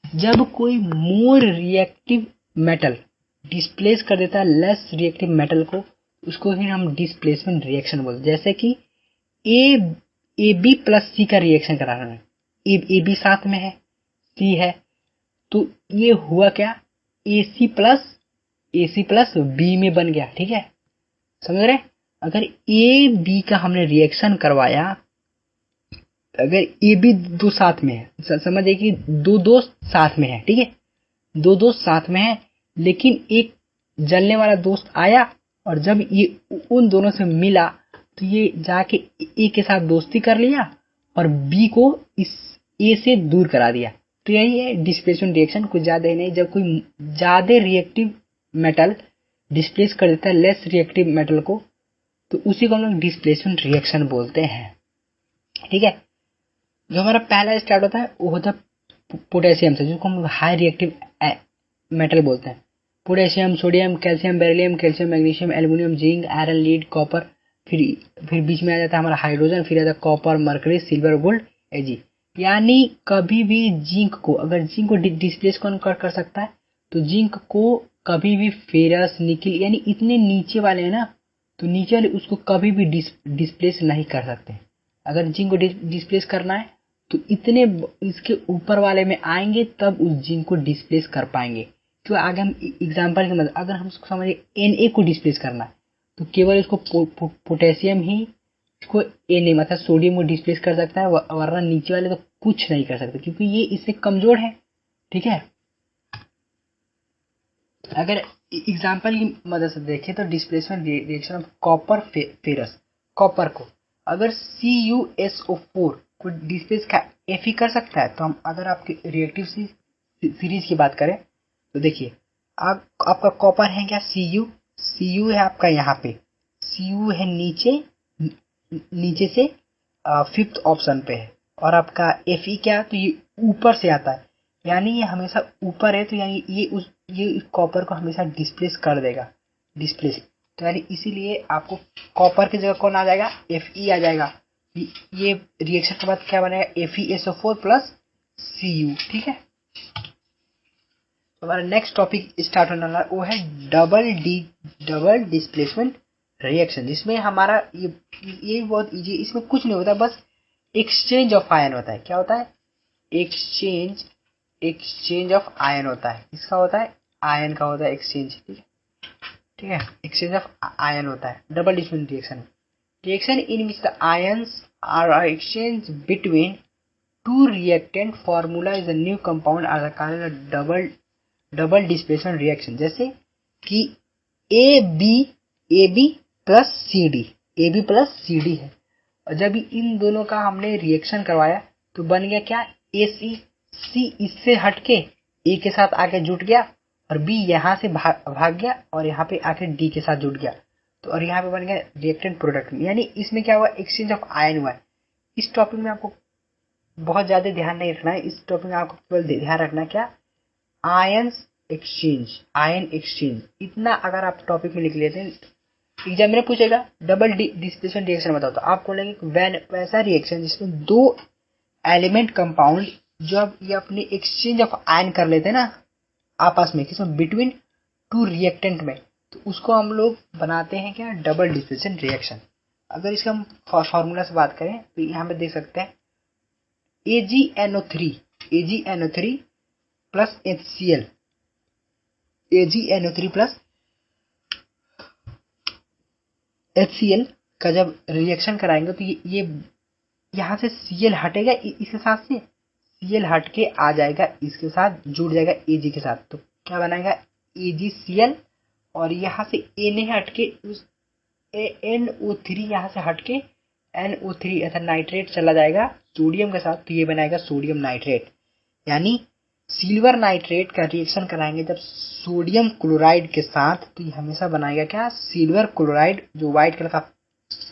जब कोई मोर रिएक्टिव मेटल डिस्प्लेस कर देता है लेस रिएक्टिव मेटल को, उसको ही हम डिस्प्लेसमेंट रिएक्शन बोलते हैं। जैसे कि AB प्लस C का रिएक्शन करा रहे हैं, AB साथ में है, C है, तो ये हुआ क्या, AC प्लस B में बन गया, ठीक है, समझ रहे। अगर AB का हमने रिएक्शन करवाया, अगर AB दो साथ में है, समझिए कि दो दोस्त साथ में है, ठीक है, दो दोस्त साथ में है, लेकिन एक जलने वाला दोस्त आया और जब ये उन दोनों से मिला तो ये जाके A के साथ दोस्ती कर लिया और B को इस A से दूर करा दिया। तो यही है डिस्प्लेसमेंट रिएक्शन, कुछ ज्यादा ही नहीं। जब कोई ज्यादा रिएक्टिव मेटल डिस्प्लेस कर देता है लेस रिएक्टिव मेटल को, तो उसी को हम लोग डिस्प्लेसमेंट रिएक्शन बोलते हैं, ठीक है। जो हमारा पहला स्टार्ट होता है वो होता है पोटेशियम से, जिसको हम हाई रिएक्टिव मेटल बोलते हैं। Potassium, sodium, calcium, beryllium, calcium, magnesium, aluminium, zinc, iron, lead, copper, फिर बीच में आ जाता है हमारा हाइड्रोजन, फिर आता है कॉपर, मरकरी, सिल्वर, गोल्ड, एजी। यानी कभी भी जिंक को, अगर जिंक को डिस्प्लेस कौन कर सकता है, तो जिंक को कभी भी फेरस, निकिल, यानी इतने नीचे वाले हैं ना, तो नीचे वाले उसको कभी भी डिस्प्लेस नहीं कर सकते। अगर जिंक को डिस्प्लेस करना है तो इतने इसके ऊपर वाले में आएंगे तब उस जिंक को डिस्प्लेस कर पाएंगे। तो आगे हम एग्जांपल की मदद, अगर हम उसको समझे Na को डिस्प्लेस करना है तो केवल इसको पोटेशियम ही इसको Na मतलब सोडियम को डिस्प्लेस कर सकता है, वरना नीचे वाले तो कुछ नहीं कर सकते क्योंकि ये इससे कमजोर है। ठीक है, अगर एग्जांपल की मदद से देखें तो displacement reaction of copper ferrous, copper को अगर CuSO4 को डिस्प्लेस Fe कर सकता है, तो हम अगर आपके रिएक्टिव सीरीज की बात करें तो देखिए आपका कॉपर है क्या, Cu है आपका यहाँ पे, Cu है नीचे से फिफ्थ ऑप्शन पे है, और आपका Fe क्या, तो ये ऊपर से आता है, यानी ये हमेशा ऊपर है, तो यानी ये कॉपर को हमेशा डिस्प्लेस कर देगा, डिस्प्लेस। तो यानी इसीलिए आपको कॉपर की जगह कौन आ जाएगा, Fe आ जाएगा। ये रिएक्शन के बाद क्या बनेगा, FeSO4 प्लस Cu। ठीक है, हमारा नेक्स्ट टॉपिक स्टार्ट होने वाला वो है डबल डिस्प्लेसमेंट रिएक्शन, जिसमें हमारा ये बहुत इजी, इसमें कुछ नहीं होता, बस एक्सचेंज ऑफ आयन होता है। क्या होता है, एक्सचेंज ऑफ आयन होता है। इसका होता है आयन का होता है एक्सचेंज। ठीक है, एक्सचेंज ऑफ आयन होता है double displacement reaction in which the ions are exchange between two reactant formula is a new compound are called double displacement reaction. जैसे कि AB प्लस CD है, और जब इन दोनों का हमने रिएक्शन करवाया तो बन गया क्या, AC। C इससे हटके A के साथ आके जुट गया, और B यहाँ से भाग गया और यहाँ पे आके D के साथ जुट गया, तो और यहाँ पे बन गया रिएक्टेंट प्रोडक्ट। यानी इसमें क्या हुआ, एक्सचेंज ऑफ आयन हुआ है। इस टॉपिक में आपको बहुत ज्यादा ध्यान नहीं रखना है, इस टॉपिक में आपको केवल ध्यान रखना क्या, आयन एक्सचेंज, इतना अगर आप टॉपिक में लिख लेते हैं, एग्जाम में पूछेगा डबल डिस्प्लेसमेंट रिएक्शन बताओ, तो आप बोलेंगे वैसा रिएक्शन जिसमें दो एलिमेंट कंपाउंड जब ये अपने एक्सचेंज ऑफ आयन कर लेते हैं ना आपस में, किसमें, बिटवीन टू रिएक्टेंट में, तो उसको हम लोग बनाते हैं क्या, डबल डिस्प्लेसमेंट रिएक्शन। अगर इसका हम फॉर्मूला से बात करें तो यहाँ पे देख सकते हैं AgNO3 plus HCl, AgNO3 plus HCl का जब रिएक्शन कराएंगे तो ये यहाँ से Cl हटेगा, इसके साथ से Cl हट के आ जाएगा, इसके साथ जुड़ जाएगा Ag के साथ, तो क्या बनाएगा AgCl, और यहाँ से Na हटके उस NO3 यहाँ से हटके NO3 ऐसा नाइट्रेट चला जाएगा सोडियम के साथ, तो ये बनाएगा सोडियम नाइट्रेट। यानी सिल्वर नाइट्रेट का रिएक्शन कराएंगे जब सोडियम क्लोराइड के साथ, तो ये हमेशा बनाएगा क्या, सिल्वर क्लोराइड, जो व्हाइट कलर का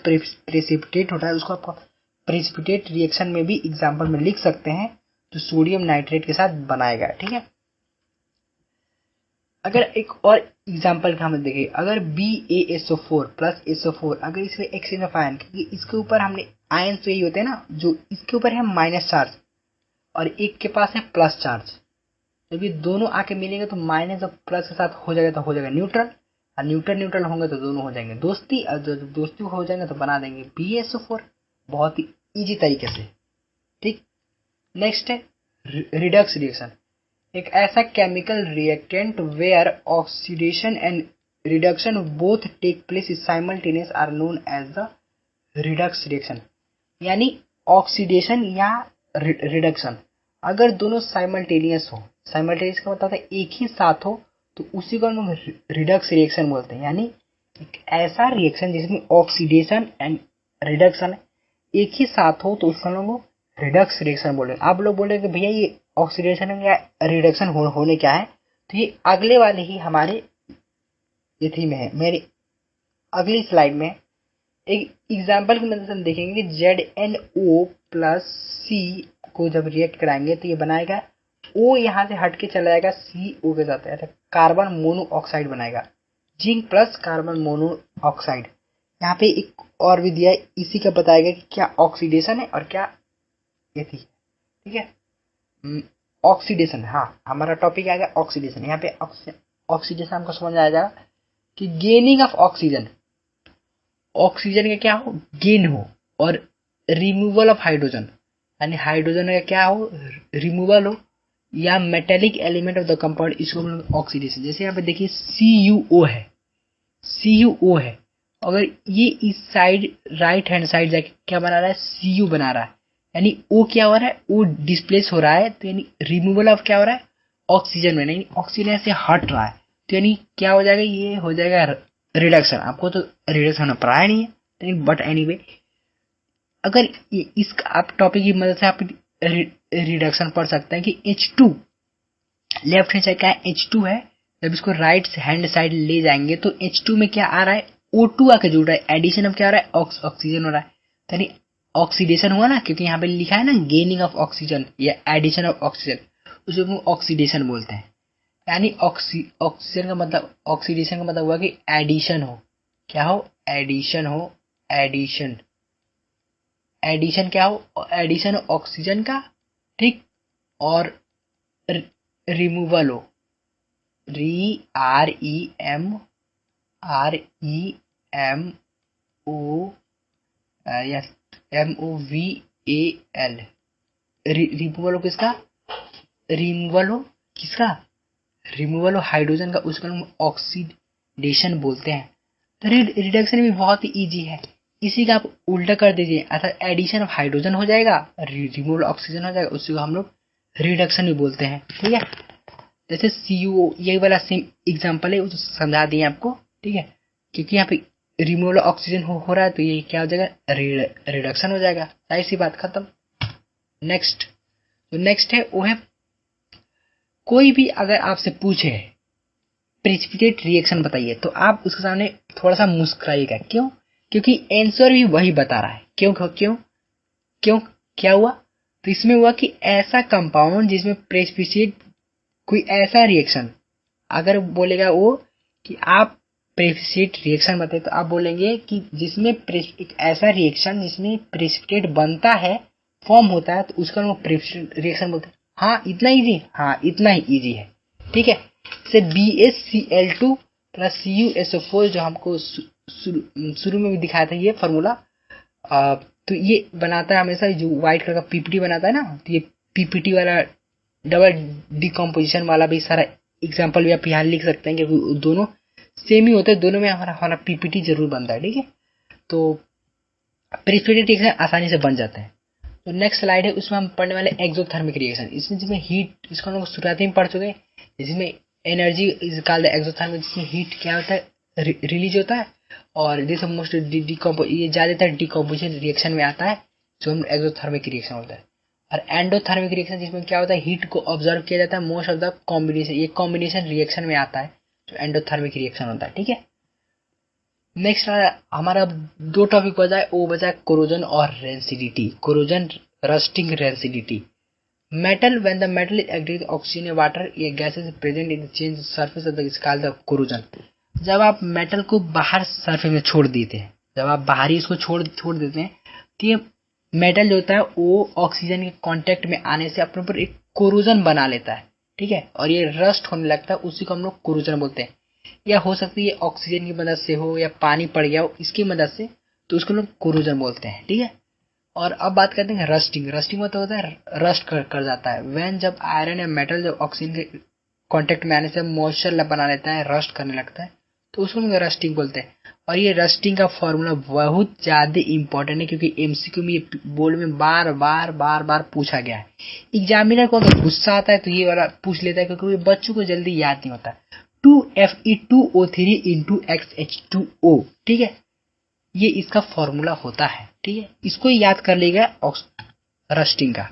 प्रेसिपिटेट होता है, उसको आप प्रेसिपिटेट रिएक्शन में भी एग्जांपल में लिख सकते हैं, तो सोडियम नाइट्रेट के साथ बनाएगा। ठीक है, अगर एक और एग्जांपल का हम देखें, अगर BaSO4 प्लस SO4 अगर इसमें एक्सचेंज ऑफ आयन, क्योंकि इसके ऊपर हमने आयन तो यही होते हैं ना, जो इसके ऊपर है माइनस चार्ज और एक के पास है प्लस चार्ज, जब ये दोनों आके मिलेंगे तो माइनस और प्लस के साथ हो जाएगा, तो हो जाएगा न्यूट्रल, और न्यूट्रल होंगे तो दोनों हो जाएंगे दोस्ती, और जब दोस्ती हो जाएंगे तो बना देंगे BaSO4, बहुत ही इजी तरीके से। ठीक, नेक्स्ट है रिडक्स रिएक्शन, एक ऐसा chemical reactant where oxidation and reduction both take place simultaneous are known as the redox reaction. यानी ऑक्सीडेशन या रिडक्शन अगर दोनों साइमल्टेनियस हो, साइमल्टेनियस का मतलब है एक ही साथ हो, तो उसी को हम रिडक्स रिएक्शन बोलते हैं। यानी एक ऐसा रिएक्शन जिसमें ऑक्सीडेशन एंड रिडक्शन एक ही साथ हो, तो उसको हम लोग रिडक्स रिएक्शन बोल रहे हैं। आप लोग बोल रहे हैं कि भैया ये ऑक्सीडेशन या रिडक्शन होने क्या है, तो ये अगले वाले ही हमारे ये थी में है, मेरी अगली स्लाइड में एक एग्जांपल की मदद से हम देखेंगे कि ZnO प्लस C को जब रिएक्ट कराएंगे तो ये बनाएगा ओ यहाँ से हट के चला जाएगा CO के साथ, ऐसा कार्बन मोनोऑक्साइड बनाएगा, जिंक प्लस कार्बन मोनोऑक्साइड। यहाँ पे एक और भी दिया है, इसी का बताएगा कि क्या ऑक्सीडेशन है और क्या ये थी, ठीक है। ऑक्सीडेशन, हाँ हमारा टॉपिक आएगा ऑक्सीडेशन। यहाँ पे ऑक्सीडेशन हमको समझ आ जाएगा कि गेनिंग ऑफ ऑक्सीजन, ऑक्सीजन का क्या हो, गेन हो, और रिमूवल ऑफ हाइड्रोजन, यानी हाइड्रोजन का क्या हो, रिमूवल हो, या metallic element of the compound, इसको हम लोग ऑक्सीडेशन। जैसे यहाँ पे देखिए CuO है, CuO है, अगर ये इस साइड राइट हैंड साइड जाके क्या बना रहा है, Cu बना रहा है, यानी O क्या हो रहा है, O डिस्प्लेस हो रहा है, तो यानी रिमूवल ऑफ क्या हो रहा है, ऑक्सीजन में, यानी ऑक्सीजन से हट रहा है, तो यानी क्या हो जाएगा, ये हो जाएगा रिडक्शन। आपको तो रिडक्शन होना पढ़ाया नहीं है, लेकिन बट एनीवे अगर इस आप टॉपिक की मदद से आप रिडक्शन पढ़ सकते हैं कि H2 लेफ्ट हैंड साइड का H2 है, जब इसको राइट हैंड साइड ले जाएंगे तो H2 में क्या आ रहा है, O2 आके जुड़ रहा है, एडिशन अब क्या हो रहा है, ऑक्सीजन हो रहा है, तो यानी ऑक्सीडेशन हुआ ना, क्योंकि यहाँ पे लिखा है ना गेनिंग ऑफ ऑक्सीजन या एडिशन ऑफ ऑक्सीजन, उसको हम ऑक्सीडेशन बोलते हैं। यानी ऑक्सीजन का मतलब, ऑक्सीडेशन का मतलब हुआ कि एडिशन हो, क्या हो, एडिशन हो, एडिशन, एडिशन क्या हो, एडिशन ऑक्सीजन का, ठीक, और रिमूवल हो, REMOVAL, रिमूवल हो किसका, रिमूवल हो किसका, रिमूवल हो हाइड्रोजन का, उसका हम ऑक्सीडेशन बोलते हैं। तो रिडक्शन भी बहुत ही इजी है, इसी का आप उल्टा कर दीजिए, अर्थात एडिशन ऑफ हाइड्रोजन हो जाएगा, रिमूवल ऑक्सीजन हो जाएगा, उसी को हम लोग रिडक्शन भी बोलते हैं, ठीक है। जैसे CuO, ये वाला सेम एग्जांपल है, वो समझा दिए आपको, ठीक है, क्योंकि यहाँ पे रिमूवल ऑक्सीजन हो रहा है, तो ये क्या हो जाएगा, रिडक्शन हो जाएगा, सारी सी बात खत्म। नेक्स्ट, तो नेक्स्ट है वो है, कोई भी अगर आपसे पूछे प्रेसिपिटेट रिएक्शन बताइए, तो आप उसके सामने थोड़ा सा मुस्कुराइएगा, क्यों, क्योंकि आंसर भी वही बता रहा है। क्यों क्यों क्यों क्या हुआ, तो इसमें हुआ कि ऐसा कंपाउंड जिसमें प्रेसिपिटेट, कोई ऐसा रिएक्शन, अगर बोलेगा वो कि आप प्रेसिपिटेट रिएक्शन बताइए, तो आप बोलेंगे कि जिसमें एक ऐसा रिएक्शन जिसमें प्रेसिपिटेट बनता है, फॉर्म होता है, तो उसका हम प्रेसिपिटेट रिएक्शन बोलते हैं। हाँ इतना इजी, हाँ इतना ही इजी है, ठीक है। जैसे BaCl2 प्लस CuSO4 जो हमको शुरू में भी दिखाया था ये फॉर्मूला, तो ये बनाता है हमेशा जो व्हाइट कलर का PPT बनाता है ना, तो ये PPT वाला डबल डिकम्पोजिशन वाला भी सारा एग्जाम्पल भी आप यहाँ लिख सकते हैं, क्योंकि दोनों सेम ही होते हैं, दोनों में हमारा PPT जरूर बनता है, ठीक है। तो प्रेसिपिटेट रिएक्शन आसानी से बन जाते हैं। तो नेक्स्ट स्लाइड है, उसमें हम पढ़ने वाले एक्सोथर्मिक रिएक्शन, इसमें जिसमें हीट, इसको हम लोग शुरुआती में पढ़ चुके हैं, जिसमें एनर्जी इज कॉल्ड एक्सोथर्मिक, जिसमें हीट क्या होता है, रिलीज होता है, और दिस मोस्ट ये ज्यादातर डिकम्पोजिशन रिएक्शन में आता है, जो हम एक्सोथर्मिक रिएक्शन होता है। और एंडोथर्मिक रिएक्शन जिसमें क्या होता है, हीट को ऑब्जर्व किया जाता है, मोस्ट ऑफ द कॉम्बिनेशन, ये कॉम्बिनेशन रिएक्शन में आता है, जो एंडोथर्मिक रिएक्शन होता है, ठीक है। नेक्स्ट हमारा दो टॉपिक बचा है, वो बचा है कोरोजन और rancidity, corrosion, rusting, rancidity. Metal, when the metal is agreed oxygen या वाटर, ये gases present in the change surface of the is called the corrosion. जब आप मेटल को बाहर सरफेस में छोड़ देते हैं, जब आप बाहर ही इसको छोड़ देते हैं, तो ये मेटल जो होता है वो ऑक्सीजन के कांटेक्ट में आने से अपने ऊपर एक कोरोजन बना लेता है, ठीक है, और ये रस्ट होने लगता है, उसी को हम लोग कोरोजन बोलते हैं। या हो सकती है ऑक्सीजन की मदद से हो, या पानी पड़ गया हो इसकी मदद से, तो उसको लोग कोरोजन बोलते हैं, ठीक है। और अब बात करते हैं रस्टिंग। रस्टिंग मतलब होता है रस्ट कर जाता है, व्हेन जब आयरन या मेटल जब ऑक्सीजन के कांटेक्ट में आने से मॉइस्चर बना लेता है, रस्ट करने लगता है, तो उसको हम रस्टिंग बोलते हैं। और ये रस्टिंग का फॉर्मूला बहुत ज्यादा इंपॉर्टेंट है, क्योंकि MCQ में, ये बोर्ड में बार बार पूछा गया है। एग्जामिनर को अगर गुस्सा आता है तो ये वाला पूछ लेता है, क्योंकि बच्चों को जल्दी याद नहीं होता। 2Fe2O3 into XH2O, ठीक है, ये इसका फॉर्मूला होता है, ठीक है, इसको याद कर लेगा रस्टिंग का,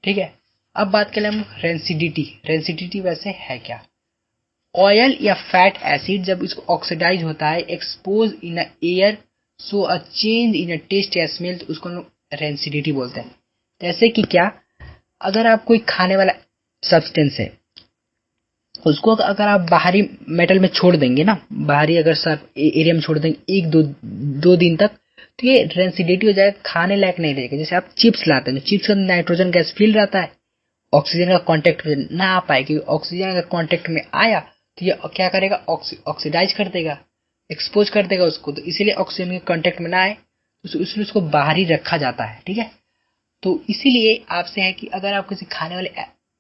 ठीक है। अब बात करें हम रेंसिडिटी। रेंसिडिटी वैसे है क्या, ऑयल या फैट एसिड जब इसको ऑक्सीडाइज होता है, expose in air, so a change in taste या स्मेल, तो उसको हम रेंसिडिटी बोलते हैं। जैसे कि क्या, अगर आप कोई खाने वाला सब्सटेंस है, उसको अगर आप बाहरी मेटल में छोड़ देंगे ना, बाहरी अगर सब एरिया में छोड़ देंगे एक दो दिन तक, तो ये रेंसिडिटी हो जाएगा, खाने लायक नहीं रहेगा। जैसे आप चिप्स लाते हैं, चिप्स का नाइट्रोजन गैस फिल रहता है, ऑक्सीजन का कांटेक्ट में ना आ पाए, क्योंकि ऑक्सीजन अगर कांटेक्ट में आया तो ये क्या करेगा, ऑक्सीडाइज कर देगा, एक्सपोज कर देगा उसको, तो इसीलिए ऑक्सीजन के कांटेक्ट में ना आए, तो इसलिए उसको बाहर ही रखा जाता है। ठीक है, तो इसीलिए आपसे है कि अगर आप किसी खाने वाले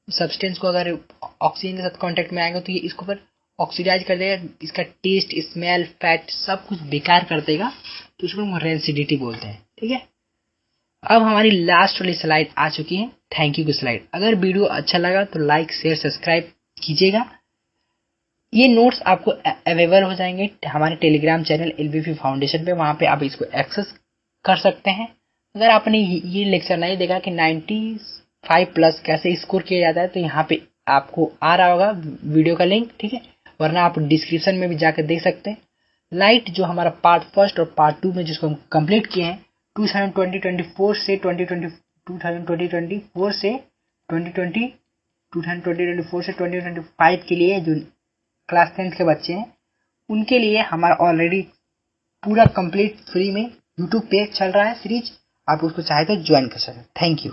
सब्सटेंस को अगर ऑक्सीजन के साथ कांटेक्ट में आएगा तो ये इसको पर ऑक्सीडाइज कर देगा, इसका टेस्ट, स्मेल, फैट सब कुछ बेकार कर देगा, तो इसको हम रेंसिडिटी बोलते हैं। ठीक है, अब हमारी लास्ट वाली स्लाइड आ चुकी है, थैंक यू की स्लाइड। अगर वीडियो अच्छा लगा तो लाइक शेयर सब्सक्राइब कीजिएगा। ये नोट्स आपको अवेलेबल हो जाएंगे हमारे टेलीग्राम चैनल एलबीपी फाउंडेशन पे, वहां पे आप इसको एक्सेस कर सकते हैं। अगर आपने ये लेक्चर नहीं देखा कि 95 प्लस कैसे स्कोर किया जाता है, तो यहाँ पे आपको आ रहा होगा वीडियो का लिंक। ठीक है, वरना आप डिस्क्रिप्शन में भी जाकर देख सकते हैं। लाइट जो हमारा पार्ट फर्स्ट और पार्ट 2 में जिसको हम कंप्लीट किए हैं 2024 से 2025 के लिए, जो क्लास 10 के बच्चे हैं उनके लिए हमारा ऑलरेडी पूरा कंप्लीट फ्री में यूट्यूब पे चल रहा है सीरीज, आप उसको चाहे तो ज्वाइन कर सकते हैं। Thank you.